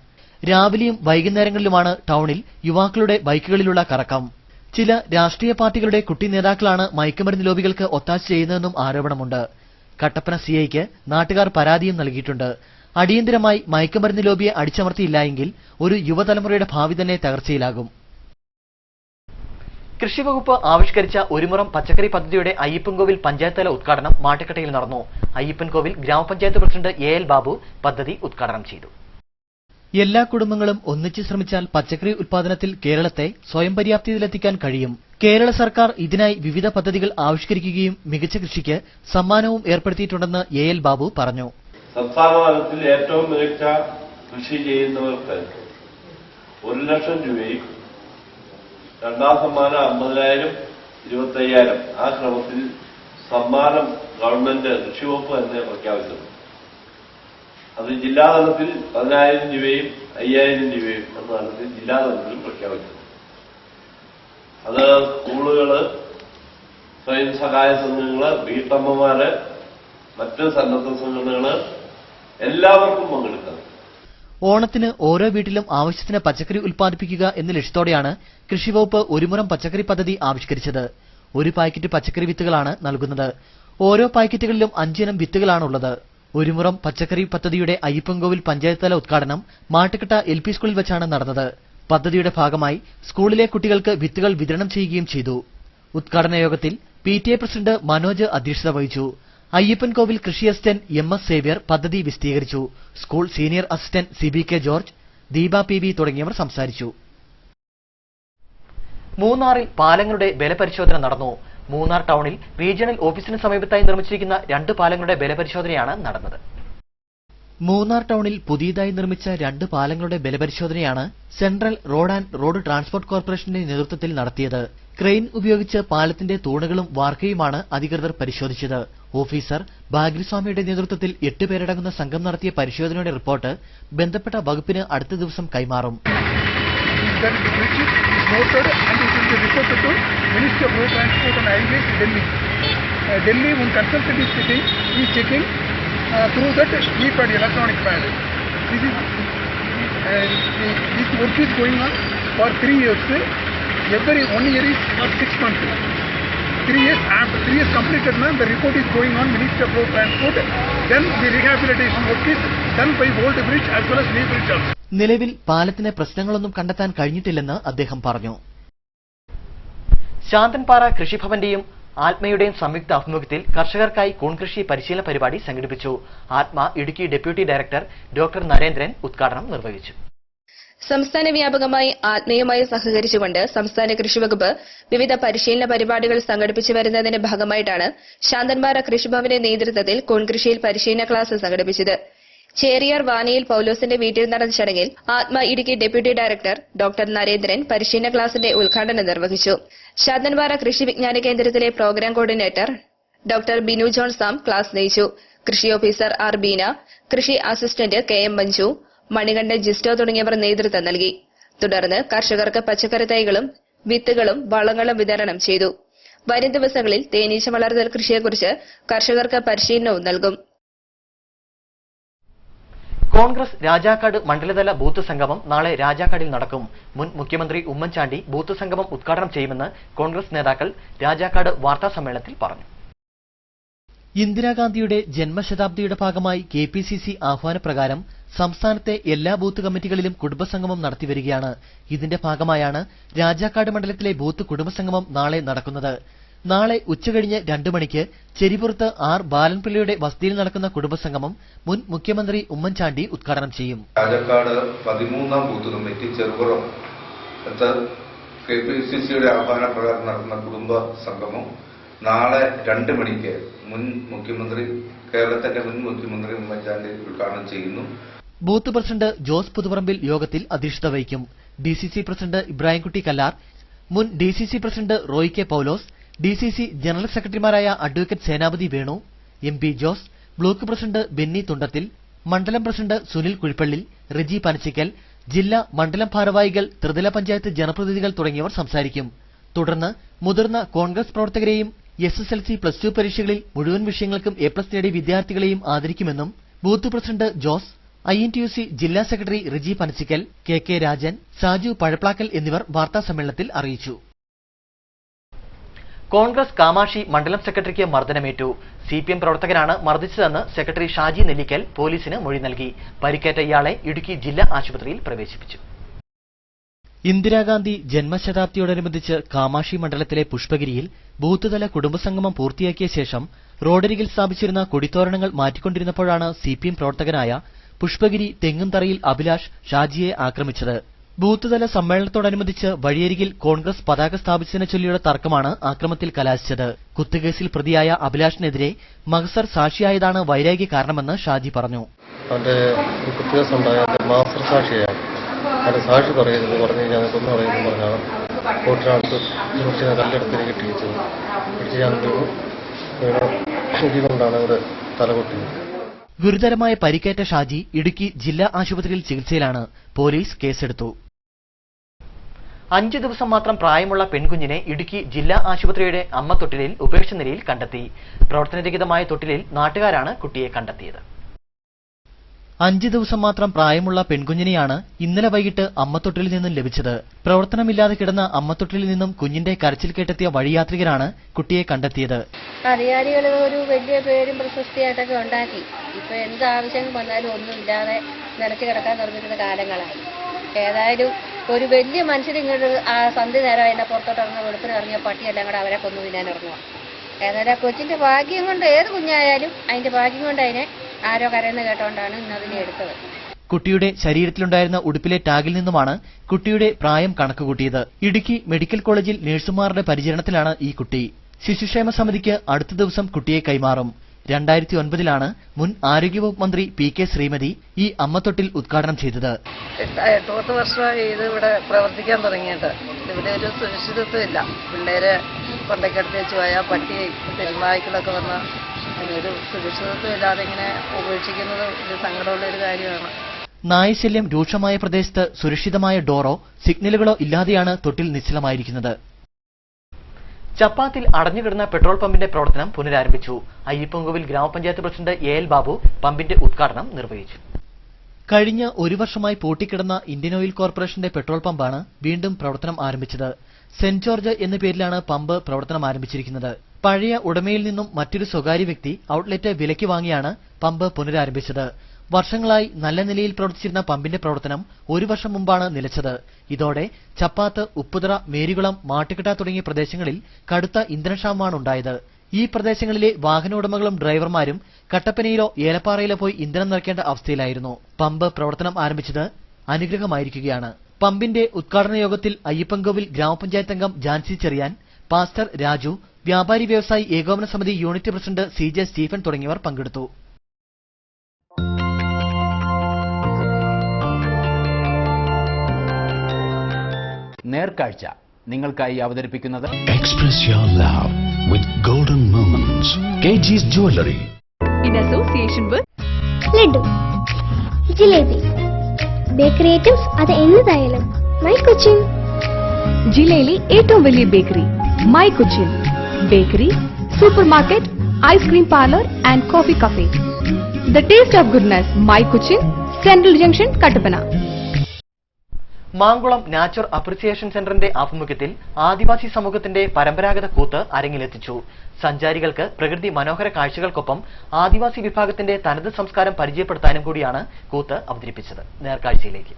രാവിലെയും വൈകുന്നേരങ്ങളിലുമാണ് ടൗണിൽ യുവാക്കളുടെ ബൈക്കുകളിലുള്ള കറക്കം. ചില രാഷ്ട്രീയ പാർട്ടികളുടെ കുട്ടി നേതാക്കളാണ് മയക്കുമരുന്ന് ലോബികൾക്ക് ഒത്താശ ചെയ്യുന്നതെന്നും ആരോപണമുണ്ട്. കട്ടപ്പന CIക്ക് നാട്ടുകാർ പരാതിയും നൽകിയിട്ടുണ്ട്. അടിയന്തരമായി മയക്കുമരുന്ന് ലോബിയെ അടിച്ചമർത്തിയില്ലായെങ്കിൽ ഒരു യുവതലമുറയുടെ ഭാവി തന്നെ തകർച്ചയിലാകും. കൃഷിവകുപ്പ് ആവിഷ്കരിച്ച ഒരുമുറം പച്ചക്കറി പദ്ധതിയുടെ അയ്യപ്പൻകോവിൽ പഞ്ചായത്ത് തല ഉദ്ഘാടനം മാട്ടുക്കട്ടയിൽ നടന്നു. അയ്യപ്പൻകോവിൽ ഗ്രാമപഞ്ചായത്ത് പ്രസിഡന്റ് AL ബാബു പദ്ധതി ഉദ്ഘാടനം ചെയ്തു. എല്ലാ കുടുംബങ്ങളും ഒന്നിച്ച് ശ്രമിച്ചാൽ പച്ചക്കറി ഉൽപാദനത്തിൽ കേരളത്തെ സ്വയം പര്യാപ്തിയിലെത്തിക്കാൻ കഴിയും. കേരള സർക്കാർ ഇതിനായി വിവിധ പദ്ധതികൾ ആവിഷ്കരിക്കുകയും മികച്ച കൃഷിക്ക് സമ്മാനവും ഏർപ്പെടുത്തിയിട്ടുണ്ടെന്ന് AL ബാബു പറഞ്ഞു. സംസ്ഥാന തലത്തിൽ ഏറ്റവും മികച്ച കൃഷി ചെയ്യുന്നവർക്ക് 1 ലക്ഷം രൂപയും രണ്ടാം സമ്മാനം 50,000, 25,000 ആ ക്രമത്തിൽ സമ്മാനം ഗവൺമെന്റ് കൃഷിവകുപ്പ് തന്നെ പ്രഖ്യാപിച്ചത്. അത് ജില്ലാതലത്തിൽ 10,000 രൂപയും 5,000 രൂപയും എന്ന തലത്തിൽ ജില്ലാതലത്തിലും പ്രഖ്യാപിച്ചത്. അത് സ്കൂളുകള്, സ്വയം സഹായ സംഘങ്ങള്, വീട്ടമ്മമാര്, മറ്റ് സന്നദ്ധ സംഘടനകള് എല്ലാവർക്കും പങ്കെടുക്കുന്നത്. ഓണത്തിന് ഓരോ വീട്ടിലും ആവശ്യത്തിന് പച്ചക്കറി ഉൽപ്പാദിപ്പിക്കുക എന്ന ലക്ഷ്യത്തോടെയാണ് കൃഷിവകുപ്പ് ഒരുമുറം പച്ചക്കറി പദ്ധതി ആവിഷ്കരിച്ചത്. 1 പാക്കറ്റ് പച്ചക്കറി വിത്തുകളാണ് നൽകുന്നത്. ഓരോ പാക്കറ്റുകളിലും 5 ഇനം വിത്തുകളാണുള്ളത്. ഒരുമുറം പച്ചക്കറി പദ്ധതിയുടെ അയ്യപ്പൻകോവിൽ പഞ്ചായത്ത് തല ഉദ്ഘാടനം മാട്ടുക്കട്ട LP സ്കൂളിൽ വെച്ചാണ് നടന്നത്. പദ്ധതിയുടെ ഭാഗമായി സ്കൂളിലെ കുട്ടികൾക്ക് വിത്തുകൾ വിതരണം ചെയ്യുകയും ചെയ്തു. ഉദ്ഘാടന യോഗത്തിൽ PTA പ്രസിഡന്റ് മനോജ് അധ്യക്ഷത വഹിച്ചു. അയ്യപ്പൻകോവിൽ കൃഷി അസിസ്റ്റന്റ് MS സേവ്യർ പദ്ധതി വിശദീകരിച്ചു. School senior assistant CBK George, Deepa PB തുടങ്ങിയവർ സംസാരിച്ചു. മൂന്നാറിൽ പാലങ്ങളുടെ ബലപരിശോധന നടന്നു. മൂന്നാർ ടൗണിൽ റീജിയണൽ ഓഫീസിന് സമീപത്തായി നിർമ്മിച്ചിരിക്കുന്ന 2 പാലങ്ങളുടെ ബലപരിശോധനയാണ് നടന്നത്. മൂന്നാർ ടൗണിൽ പുതിയതായി നിർമ്മിച്ച 2 പാലങ്ങളുടെ ബലപരിശോധനയാണ് central road and road transport കോർപ്പറേഷന്റെ നേതൃത്വത്തിൽ നടത്തിയത്. ക്രെയിൻ ഉപയോഗിച്ച് പാലത്തിന്റെ തൂണുകളും വാർക്കയുമാണ് അധികൃതർ പരിശോധിച്ചത്. ഓഫീസർ ഭാഗ്യസ്വാമിയുടെ നേതൃത്വത്തിൽ 8 പേരടങ്ങുന്ന സംഘം നടത്തിയ പരിശോധനയുടെ റിപ്പോർട്ട് ബന്ധപ്പെട്ട വകുപ്പിന് അടുത്ത ദിവസം കൈമാറും. through that e-pad electronic pad. This work is going on for 3 years. Every 1 year is for 6 months. 3 years, after 3 years completed, ma'am, the report is going on Ministry of Road Transport. Then the rehabilitation work is done by Old Bridge as well as New Bridge also. നിലവിൽ പാലത്തിന് പ്രശ്നങ്ങളൊന്നും കണ്ടെത്താൻ കഴിഞ്ഞിട്ടില്ലെന്ന് അദ്ദേഹം പറഞ്ഞു. ശാന്തൻപാറ കൃഷിഭവന്റെയും ആത്മയുടെയും സംയുക്ത ആഭിമുഖ്യത്തിൽ കർഷകർക്കായി കൂൺകൃഷി പരിശീലന പരിപാടി സംഘടിപ്പിച്ചു. ആത്മ Idukki deputy director doctor Narendran ഉദ്ഘാടനം നിർവഹിച്ചു. സംസ്ഥാന വ്യാപകമായി ആത്മീയമായി സഹകരിച്ചുകൊണ്ട് സംസ്ഥാന കൃഷിവകുപ്പ് വിവിധ പരിശീലന പരിപാടികൾ സംഘടിപ്പിച്ചു വരുന്നതിന്റെ ഭാഗമായിട്ടാണ് ശാന്തൻപാറ കൃഷിഭവന്റെ നേതൃത്വത്തിൽ കൂൺകൃഷിയിൽ പരിശീലന ക്ലാസ് സംഘടിപ്പിച്ചത്. ചേറിയാർ വാനിയിൽ പൌലോസിന്റെ വീട്ടിൽ നടന്ന ചടങ്ങിൽ ATMA Idukki deputy director doctor Narendran പരിശീലന ക്ലാസിന്റെ ഉദ്ഘാടനം നിർവഹിച്ചു. ശാന്തൻപാറ കൃഷി വിജ്ഞാന കേന്ദ്രത്തിലെ program coordinator doctor Binu John Sam class നയിച്ചു. കൃഷി ഓഫീസർ ആർ ബീന, കൃഷി assistant K M Manju, Manikandan Jisto തുടങ്ങിയവർ നേതൃത്വം നൽകി. തുടർന്ന് കർഷകർക്ക് പച്ചക്കറി തൈകളും വിത്തുകളും വളങ്ങളും വിതരണം ചെയ്തു. വരും ദിവസങ്ങളിൽ തേനീച്ച വളർത്തൽ കൃഷിയെക്കുറിച്ച് കർഷകർക്ക് പരിശീലനവും നൽകും. കോൺഗ്രസ് രാജാക്കാട് മണ്ഡലതല ബൂത്ത് സംഗമം നാളെ രാജാക്കാടിൽ നടക്കും. മുൻ മുഖ്യമന്ത്രി ഉമ്മൻചാണ്ടി ബൂത്ത് സംഗമം ഉദ്ഘാടനം ചെയ്യുമെന്ന് കോൺഗ്രസ് നേതാക്കൾ രാജാക്കാട് വാർത്താസമ്മേളനത്തിൽ പറഞ്ഞു. ഇന്ദിരാഗാന്ധിയുടെ ജന്മശതാബ്ദിയുടെ ഭാഗമായി കെപിസിസി ആഹ്വാനപ്രകാരം സംസ്ഥാനത്തെ എല്ലാ ബൂത്ത് കമ്മിറ്റികളിലും കുടുംബസംഗമം നടത്തിവരികയാണ്. ഇതിന്റെ ഭാഗമായാണ് രാജാക്കാട് മണ്ഡലത്തിലെ ബൂത്ത് കുടുംബസംഗമം നാളെ നടക്കുന്നത്. നാളെ ഉച്ചകഴിഞ്ഞ് 2 മണിക്ക് ചെരിപ്പുറത്ത് ആർ ബാലൻപിള്ളയുടെ വസതിയിൽ നടക്കുന്ന കുടുംബസംഗമം മുൻ മുഖ്യമന്ത്രി ഉമ്മൻചാണ്ടി ഉദ്ഘാടനം ചെയ്യും. രാജാക്കാട് 13ാം ബൂത്ത് കമ്മിറ്റി ചെറുപുറം കെപിസിസിയുടെ ആഹ്വാനപ്രകാരം നടക്കുന്ന കുടുംബ സംഗമം നാളെ 2 മണിക്ക് കേരളത്തിന്റെ മുൻ മുഖ്യമന്ത്രി ഉമ്മൻചാണ്ടി ഉദ്ഘാടനം ചെയ്യുന്നു. ബൂത്ത് പ്രസിഡന്റ് ജോസ് പുതുപറമ്പിൽ യോഗത്തിൽ അധ്യക്ഷത വഹിക്കും. ഡിസിസി പ്രസിഡന്റ് ഇബ്രാഹിംകുട്ടി കല്ലാർ, മുൻ DCC president Roy K Paulose, DCC general സെക്രട്ടറിമാരായ advocate Senapathi Venu, MP. Jose, block president Benny Thundathil, മണ്ഡലം പ്രസിഡന്റ് സുനിൽ കുഴിപ്പള്ളി, റിജി പനച്ചിക്കൽ, ജില്ലാ മണ്ഡലം ഭാരവാഹികൾ, ത്രിതല പഞ്ചായത്ത് ജനപ്രതിനിധികൾ തുടങ്ങിയവർ സംസാരിക്കും. തുടർന്ന് മുതിർന്ന കോൺഗ്രസ് പ്രവർത്തകരെയും SSLC +2 പരീക്ഷകളിൽ മുഴുവൻ വിഷയങ്ങൾക്കും A+ നേടിയ വിദ്യാർത്ഥികളെയും ആദരിക്കുമെന്നും ബൂത്ത് പ്രസിഡന്റ് ജോസ്, INTUC ജില്ലാ സെക്രട്ടറി റിജി പനച്ചിക്കൽ, KK രാജൻ, സാജു പഴപ്ലാക്കൽ എന്നിവർ വാർത്താസമ്മേളനത്തിൽ അറിയിച്ചു. കോൺഗ്രസ് കാമാക്ഷി മണ്ഡലം സെക്രട്ടറിക്ക് മർദ്ദനമേറ്റു. CPM പ്രവർത്തകരാണ് മർദ്ദിച്ചതെന്ന് സെക്രട്ടറി ഷാജി നെല്ലിക്കൽ പോലീസിന് മൊഴി നൽകി. പരിക്കേറ്റ ഇയാളെ ഇടുക്കി ജില്ലാ ആശുപത്രിയിൽ പ്രവേശിപ്പിച്ചു. ഇന്ദിരാഗാന്ധി ജന്മശതാബ്ദിയോടനുബന്ധിച്ച് കാമാക്ഷി മണ്ഡലത്തിലെ പുഷ്പഗിരിയിൽ ബൂത്തുതല കുടുംബസംഗമം പൂർത്തിയാക്കിയ ശേഷം റോഡരികിൽ സ്ഥാപിച്ചിരുന്ന കൊടിത്തോരണങ്ങൾ മാറ്റിക്കൊണ്ടിരുന്നപ്പോഴാണ് CPM പ്രവർത്തകനായ പുഷ്പഗിരി തെങ്ങുംതറയിൽ അഭിലാഷ് ഷാജിയെ ആക്രമിച്ചത്. ബൂത്തുതല സമ്മേളനത്തോടനുബന്ധിച്ച് വഴിയരികിൽ കോൺഗ്രസ് പതാക സ്ഥാപിച്ചതിനെ ചൊല്ലിയുള്ള തർക്കമാണ് ആക്രമത്തിൽ കലാശിച്ചത്. കുത്തുകേസിൽ പ്രതിയായ അഭിലാഷിനെതിരെ മഹസർ സാക്ഷിയായതാണ് വൈരാഗ്യ കാരണമെന്ന് ഷാജി പറഞ്ഞു. സാക്ഷി പറയുന്നത് പറഞ്ഞു ഞങ്ങൾക്കൊന്നും അറിയുന്നു പറഞ്ഞാണ് കോർട്ടിനകത്ത് കല്ലെടുത്തിന് കിട്ടിയത് പിടിച്ച് ഞങ്ങൾക്ക് കൊണ്ടാണ് ഇവിടെ തലകൊട്ടിയത്. ഗുരുതരമായ പരിക്കേറ്റ ഷാജി ഇടുക്കി ജില്ലാ ആശുപത്രിയിൽ ചികിത്സയിലാണ്. പോലീസ് കേസെടുത്തു. 5 ദിവസം മാത്രം പ്രായമുള്ള പെൺകുഞ്ഞിനെ ഇടുക്കി ജില്ലാ ആശുപത്രിയുടെ അമ്മത്തൊട്ടിലിൽ ഉപേക്ഷിച്ച നിലയിൽ കണ്ടെത്തി. പ്രവർത്തനരഹിതമായ തൊട്ടിലിൽ നാട്ടുകാരാണ് കുട്ടിയെ കണ്ടെത്തിയത്. 5 ദിവസം മാത്രം പ്രായമുള്ള പെൺകുഞ്ഞിനെയാണ് ഇന്നലെ വൈകിട്ട് അമ്മത്തൊട്ടിലിൽ നിന്നും ലഭിച്ചത്. പ്രവർത്തനമില്ലാതെ കിടന്ന അമ്മത്തൊട്ടിലിൽ നിന്നും കുഞ്ഞിന്റെ കരച്ചിൽ കേട്ടെത്തിയ വഴിയാത്രികരാണ് കുട്ടിയെ കണ്ടെത്തിയത്. അധികാരികൾ ഒരു വലിയ പേരും പ്രശസ്തിയായിട്ടൊക്കെ ഉണ്ടാക്കി. ഇപ്പൊ എന്താവശ്യം വന്നാലും ഒന്നുമില്ലാതെ നിലച്ചു കിടക്കാൻ തുടങ്ങിയിരുന്ന കാലങ്ങളായി. ഏതായാലും ഒരു വലിയ മനുഷ്യരിങ്ങോട്ട് ആ സന്ധ്യ നേരം അതിന്റെ പുറത്തോട്ട് ഇറങ്ങുന്ന വെളുപ്പിന് ഇറങ്ങിയ പട്ടിയെല്ലാം കൂടെ അവരെ കൊന്നു തിന്നാൻ ഇറങ്ങുക. ഏതായാലും ആ കൊച്ചിന്റെ ഭാഗ്യം കൊണ്ട് ഏത് കുഞ്ഞായാലും അതിന്റെ ഭാഗ്യം കൊണ്ട് അതിനെ ആരോ കരയുന്ന കേട്ടോണ്ടാണ് ഇന്നതിനെ എടുത്തത്. കുട്ടിയുടെ ശരീരത്തിലുണ്ടായിരുന്ന ഉടുപ്പിലെ ടാഗിൽ നിന്നുമാണ് കുട്ടിയുടെ പ്രായം കണക്കുകൂട്ടിയത്. ഇടുക്കി മെഡിക്കൽ കോളേജിൽ നഴ്സുമാരുടെ പരിചരണത്തിലാണ് ഈ കുട്ടി. ശിശുക്ഷേമ സമിതിക്ക് അടുത്ത ദിവസം കുട്ടിയെ കൈമാറും. 2009-ലാണ് മുൻ ആരോഗ്യവകുപ്പ് മന്ത്രി PK ശ്രീമതി ഈ അമ്മത്തൊട്ടിൽ ഉദ്ഘാടനം ചെയ്തത്. 8 വർഷമായി ഇത് ഇവിടെ പ്രവർത്തിക്കാൻ തുടങ്ങിയിട്ട് ഇവിടെ ഒരു സുരക്ഷിതത്വം ഇല്ല. പിള്ളേരെ കൊണ്ടക്കെടുത്ത് വെച്ച് പോയാൽ പട്ടി പെരുമായ്ക്കളൊക്കെ വന്ന ഒരു സുരക്ഷിതത്വം ഇല്ലാതെ ഇങ്ങനെ ഉപേക്ഷിക്കുന്നത് ഒരു സങ്കടമുള്ള ഒരു കാര്യമാണ്. നായശല്യം രൂക്ഷമായ പ്രദേശത്ത് സുരക്ഷിതമായ ഡോറോ സിഗ്നലുകളോ ഇല്ലാതെയാണ് തൊട്ടിൽ നിശ്ചലമായിരിക്കുന്നത്. ചപ്പാത്തിൽ അടഞ്ഞുകിടന്ന പെട്രോൾ പമ്പിന്റെ പ്രവർത്തനം പുനരാരംഭിച്ചു. അയ്യപ്പൻകോവിൽ ഗ്രാമപഞ്ചായത്ത് പ്രസിഡന്റ് AL ബാബു പമ്പിന്റെ ഉദ്ഘാടനം നിർവഹിച്ചു. കഴിഞ്ഞ ഒരു വർഷമായി പൂട്ടിക്കിടന്ന ഇന്ത്യൻ ഓയിൽ കോർപ്പറേഷന്റെ പെട്രോൾ പമ്പാണ് വീണ്ടും പ്രവർത്തനം ആരംഭിച്ചത്. സെന്റ് ജോർജ് എന്ന പേരിലാണ് പമ്പ് പ്രവർത്തനം ആരംഭിച്ചിരിക്കുന്നത്. പഴയ ഉടമയിൽ നിന്നും മറ്റൊരു സ്വകാര്യ വ്യക്തി ഔട്ട്ലെറ്റ് വിലയ്ക്ക് വാങ്ങിയാണ് പമ്പ് പുനരാരംഭിച്ചത്. വർഷങ്ങളായി നല്ല നിലയിൽ പ്രവർത്തിച്ചിരുന്ന പമ്പിന്റെ പ്രവർത്തനം ഒരു വർഷം മുമ്പാണ് നിലച്ചത്. ഇതോടെ ചപ്പാത്ത്, ഉപ്പുതറ, മേരികുളം, മാട്ടുകെട്ട തുടങ്ങിയ പ്രദേശങ്ങളിൽ കടുത്ത ഇന്ധനക്ഷാമമാണ് ഉണ്ടായത്. ഈ പ്രദേശങ്ങളിലെ വാഹന ഉടമകളും ഡ്രൈവർമാരും കട്ടപ്പനയിലോ ഏലപ്പാറയിലോ പോയി ഇന്ധനം നിറയ്ക്കേണ്ട അവസ്ഥയിലായിരുന്നു. പമ്പ് പ്രവർത്തനം ആരംഭിച്ചത് അനുഗ്രഹമായിരിക്കുകയാണ്. പമ്പിന്റെ ഉദ്ഘാടന യോഗത്തിൽ അയ്യപ്പൻകോവിൽ ഗ്രാമപഞ്ചായത്ത് അംഗം ജാൻസി ചെറിയാൻ, പാസ്റ്റർ രാജു, വ്യാപാരി വ്യവസായി ഏകോപന സമിതി യൂണിറ്റ് പ്രസിഡന്റ് CJ സ്റ്റീഫൻ തുടങ്ങിയവർ പങ്കെടുത്തു. നേർക്കാഴ്ച നിങ്ങൾക്കായി അവതരിപ്പിക്കുന്നത് express your love with golden moments, KG's Jewelry. In association with laddu, jalebi, bakery items അത് എന്നതായാലും മൈ കൊച്ചിൻ. ജില്ലയിലെ ഏറ്റവും വലിയ bakery my Cochin. Bakery, super market, ice cream parlour and coffee cafe. The taste of goodness, my Cochin, central junction, Kattappana. Mankulam nature appreciation സെന്ററിന്റെ ആഭിമുഖ്യത്തിൽ ആദിവാസി സമൂഹത്തിന്റെ പരമ്പരാഗത കൂത്ത് അരങ്ങിലെത്തിച്ചു. സഞ്ചാരികൾക്ക് പ്രകൃതി മനോഹര കാഴ്ചകൾക്കൊപ്പം ആദിവാസി വിഭാഗത്തിന്റെ തനത് സംസ്കാരം പരിചയപ്പെടുത്താനും കൂടിയാണ് കൂത്ത് അവതരിപ്പിച്ചത്. നേർക്കാഴ്ചയിലേക്ക്.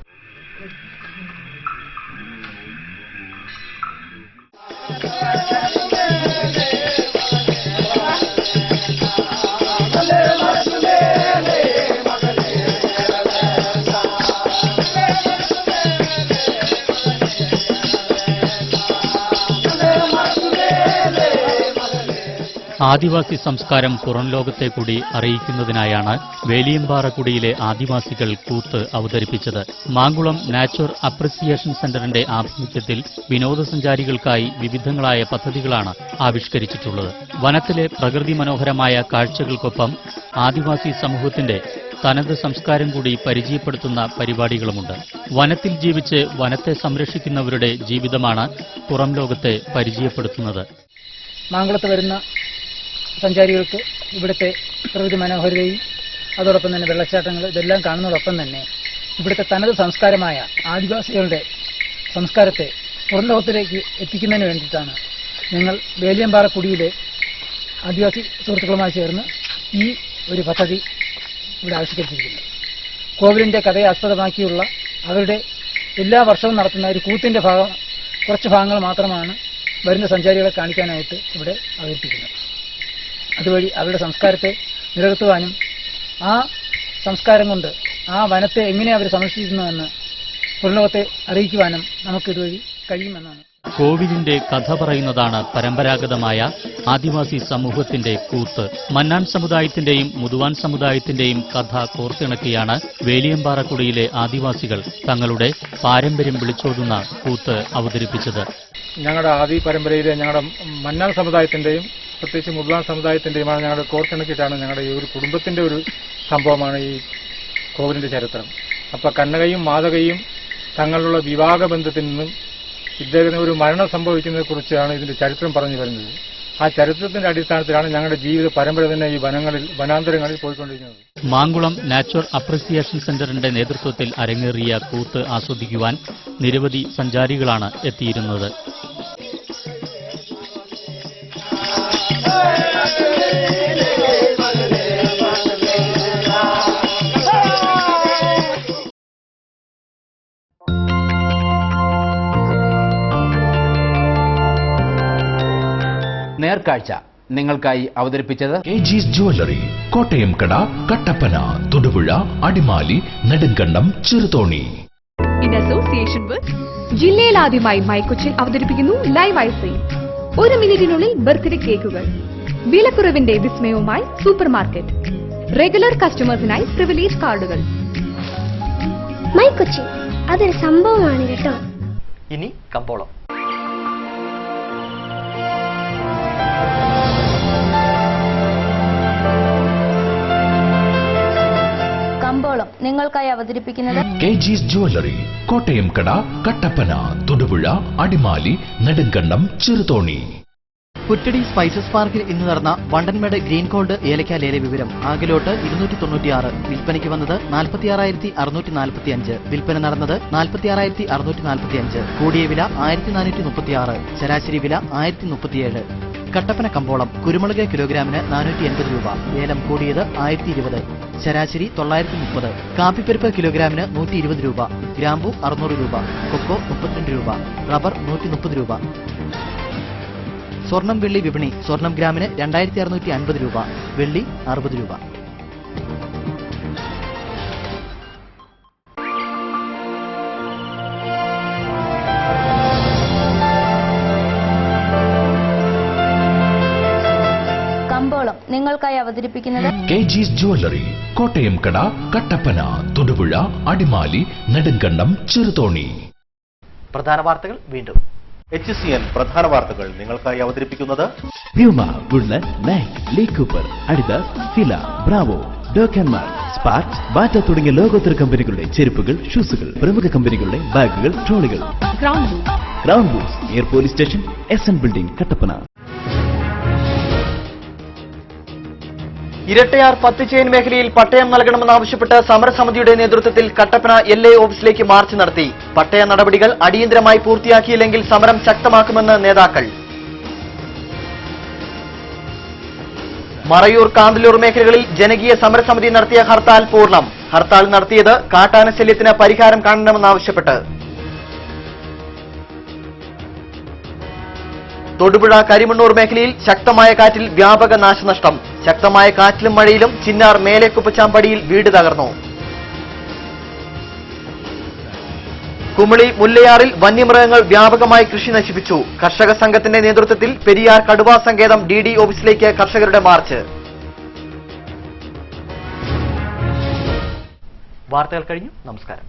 ആദിവാസി സംസ്കാരം പുറം ലോകത്തെ കൂടി അറിയിക്കുന്നതിനായാണ് വേലിയമ്പാറക്കുടിയിലെ ആദിവാസികൾ കൂത്ത് അവതരിപ്പിച്ചത്. മാങ്കുളം നാച്ചുർ അപ്രിസിയേഷൻ സെന്ററിന്റെ ആഭിമുഖ്യത്തിൽ വിനോദസഞ്ചാരികൾക്കായി വിവിധങ്ങളായ പദ്ധതികളാണ് ആവിഷ്കരിച്ചിട്ടുള്ളത്. വനത്തിലെ പ്രകൃതി മനോഹരമായ കാഴ്ചകൾക്കൊപ്പം ആദിവാസി സമൂഹത്തിന്റെ തനത് സംസ്കാരം കൂടി പരിചയപ്പെടുത്തുന്ന പരിപാടികളുമുണ്ട്. വനത്തിൽ ജീവിച്ച് വനത്തെ സംരക്ഷിക്കുന്നവരുടെ ജീവിതമാണ് പുറം ലോകത്തെ പരിചയപ്പെടുത്തുന്നത്. മാങ്കുളത്ത് വരുന്ന സഞ്ചാരികൾക്ക് ഇവിടുത്തെ പ്രകൃതി മനോഹരതയും അതോടൊപ്പം തന്നെ വെള്ളച്ചാട്ടങ്ങൾ ഇതെല്ലാം കാണുന്നതോടൊപ്പം തന്നെ ഇവിടുത്തെ തനത് സംസ്കാരമായ ആദിവാസികളുടെ സംസ്കാരത്തെ പുറം ലോകത്തിലേക്ക് എത്തിക്കുന്നതിന് വേണ്ടിയിട്ടാണ് ഞങ്ങൾ വേലിയമ്പാറക്കുടിയിലെ ആദിവാസി സുഹൃത്തുക്കളുമായി ചേർന്ന് ഈ ഒരു പദ്ധതി ഇവിടെ ആവിഷ്കരിച്ചിരിക്കുന്നത്. കോവിലിന്റെ കഥയെ ആസ്പദമാക്കിയുള്ള അവരുടെ എല്ലാ വർഷവും നടത്തുന്ന ഒരു കൂത്തിന്റെ കുറച്ച് ഭാഗങ്ങൾ മാത്രമാണ് വരുന്ന സഞ്ചാരികളെ കാണിക്കാനായിട്ട് ഇവിടെ അവതരിപ്പിക്കുന്നത്. അതുവഴി അവരുടെ സംസ്കാരത്തെ നിലനിർത്തുവാനും ആ സംസ്കാരം കൊണ്ട് ആ വനത്തെ എങ്ങനെ അവർ സംരക്ഷിക്കുന്നുവെന്ന് പുറംലോകത്തെ അറിയിക്കുവാനും നമുക്കിതുവഴി കഴിയുമെന്നാണ്. കോവിലിന്റെ കഥ പറയുന്നതാണ് പരമ്പരാഗതമായ ആദിവാസി സമൂഹത്തിന്റെ കൂത്ത്. മന്നാൻ സമുദായത്തിന്റെയും മുതുവാൻ സമുദായത്തിന്റെയും കഥ കോർത്തിണക്കിയാണ് വേലിയമ്പാറക്കുടിയിലെ ആദിവാസികൾ തങ്ങളുടെ പാരമ്പര്യം വിളിച്ചോതുന്ന കൂത്ത് അവതരിപ്പിച്ചത്. ഞങ്ങളുടെ ആദി പരമ്പരയിലെ ഞങ്ങളുടെ മന്നാൻ സമുദായത്തിന്റെയും പ്രത്യേകിച്ച് മുതുവാൻ സമുദായത്തിന്റെയുമാണ് ഞങ്ങളുടെ കോർത്തിണക്കിയിട്ടാണ് ഞങ്ങളുടെ ഈ ഒരു കുടുംബത്തിന്റെ ഒരു സംഭവമാണ് ഈ കോവിലിന്റെ ചരിത്രം. അപ്പൊ കന്നകയും മാതകയും തങ്ങളുള്ള വിവാഹ ബന്ധത്തിൽ നിന്നും ഇദ്ദേഹത്തിന് ഒരു മരണം സംഭവിക്കുന്നതിനെ കുറിച്ചാണ് ഇതിന്റെ ചരിത്രം പറഞ്ഞു വരുന്നത്. ആ ചരിത്രത്തിന്റെ അടിസ്ഥാനത്തിലാണ് ഞങ്ങളുടെ ജീവിത പരമ്പര തന്നെ ഈ വനാന്തരങ്ങളിൽ പോയിക്കൊണ്ടിരിക്കുന്നത്. മാങ്കുളം നാച്ചുർ അപ്രിസിയേഷൻ സെന്ററിന്റെ നേതൃത്വത്തിൽ അരങ്ങേറിയ കൂത്ത് ആസ്വദിക്കുവാൻ നിരവധി സഞ്ചാരികളാണ് എത്തിയിരുന്നത്. നേർക്കാഴ്ച നിങ്ങൾക്കായി അവതരിപ്പിച്ചത് KG's Jewelry, കോട്ടയം കട, Kattappana, Thodupuzha, Adimali, Nedumkandam, Cheruthoni. In association with ജില്ലയിൽ ആദ്യമായി മൈ കൊച്ചിൻ അവതരിപ്പിക്കുന്നു ലൈവ് ഐസിംഗ്. 1 മിനിറ്റിനുള്ളിൽ ബർത്ത്ഡേ കേക്കുകൾ. വിലക്കുറവിന്റെ വിസ്മയവുമായി സൂപ്പർ മാർക്കറ്റ്. റെഗുലർ കസ്റ്റമേഴ്സിനായി പ്രിവിലേജ് കാർഡുകൾ. മൈ കൊച്ചിൻ അതൊരു സംഭവമാണ് കേട്ടോ. ഇനി കമ്പോളം. കമ്പോളം നിങ്ങൾക്കായി അവതരിപ്പിക്കുന്നത് KG's Jewelry, കോട്ടയം കട, കട്ടപ്പന, തൊടുപുഴ, അടിമാലി, നെടുങ്കണ്ടം, ചെറുതോണി. കുറ്റടി സ്പൈസസ് പാർക്കിൽ ഇന്ന് നടന്ന വണ്ടൻമേട് ഗ്രീൻ ഗോൾഡ് ഏലക്ക ലേല വിവരം. ആകലോട്ട് 296, വിൽപ്പനയ്ക്ക് വന്നത് 46,645, വിൽപ്പന നടന്നത് 46,645, കൂടിയ വില 1,436, ശരാശരി വില 1,037. കട്ടപ്പന കമ്പോളം കുരുമുളക് കിലോഗ്രാമിന് 480 രൂപ, ഏലം കൂടിയത് 1,020, ശരാശരി 930, കാപ്പിപ്പരിപ്പ് കിലോഗ്രാമിന് 120 രൂപ, ഗ്രാമ്പു 600 രൂപ, കൊക്കോ 32 രൂപ, റബ്ബർ 130 രൂപ. സ്വർണം വെള്ളി വിപണി. സ്വർണം ഗ്രാമിന് 2,650 രൂപ, വെള്ളി 60 രൂപ. കമ്പോളം നിങ്ങൾക്കായി അവതരിപ്പിക്കുന്നത് കെജിസ് ജ്വല്ലറി, കോട്ടയം കട, കട്ടപ്പന, തൊടുപുഴ, അടിമാലി, നെടുങ്കണ്ടം, ചെറുതോണി. പ്രധാന വാർത്തകൾ വീണ്ടും. HCN പ്രധാന വാർത്തകൾ നിങ്ങൾക്കായി അവതരിപ്പിക്കുന്നത് Puma, Woodland, Nike, Lee Cooper, Adidas, Fila, Bravo, ഡോക്കന്മാർ, സ്പാർക്ക്, ബാറ്റ തുടങ്ങിയ ലോകോത്തര കമ്പനികളുടെ ചെരുപ്പുകൾ, ഷൂസുകൾ, പ്രമുഖ കമ്പനികളുടെ ബാഗുകൾ, ട്രോളികൾ. ക്രൗൺ ബൂട്ട്സ്, എയർ police station, SN building, Kattappana. Erattayar 10 chain മേഖലയിൽ പട്ടയം നൽകണമെന്നാവശ്യപ്പെട്ട് സമരസമിതിയുടെ നേതൃത്വത്തിൽ കട്ടപ്പന LA ഓഫീസിലേക്ക് മാർച്ച് നടത്തി. പട്ടയ നടപടികൾ അടിയന്തരമായി പൂർത്തിയാക്കിയില്ലെങ്കിൽ സമരം ശക്തമാക്കുമെന്ന് നേതാക്കൾ. മറയൂർ, കാന്തല്ലൂർ മേഖലകളിൽ ജനകീയ സമരസമിതി നടത്തിയ ഹർത്താൽ പൂർണ്ണം. ഹർത്താൽ നടത്തിയത് കാട്ടാന ശല്യത്തിന് പരിഹാരം കാണണമെന്നാവശ്യപ്പെട്ട്. തൊടുപുഴ, കരിമണ്ണൂർ മേഖലയിൽ ശക്തമായ കാറ്റിൽ വ്യാപക നാശനഷ്ടം. ശക്തമായ കാറ്റിലും മഴയിലും ചിന്നാർ മേലേക്കുപ്പച്ചാമ്പടിയിൽ വീട് തകർന്നു. കുമിളി, മുല്ലയാറിൽ വന്യമൃഗങ്ങൾ വ്യാപകമായി കൃഷി നശിപ്പിച്ചു. കർഷക സംഘത്തിന്റെ നേതൃത്വത്തിൽ പെരിയാർ കടുവാ സങ്കേതം DD ഓഫീസിലേക്ക് കർഷകരുടെ മാർച്ച്. വാർത്തകൾ കഴിഞ്ഞു. നമസ്കാരം.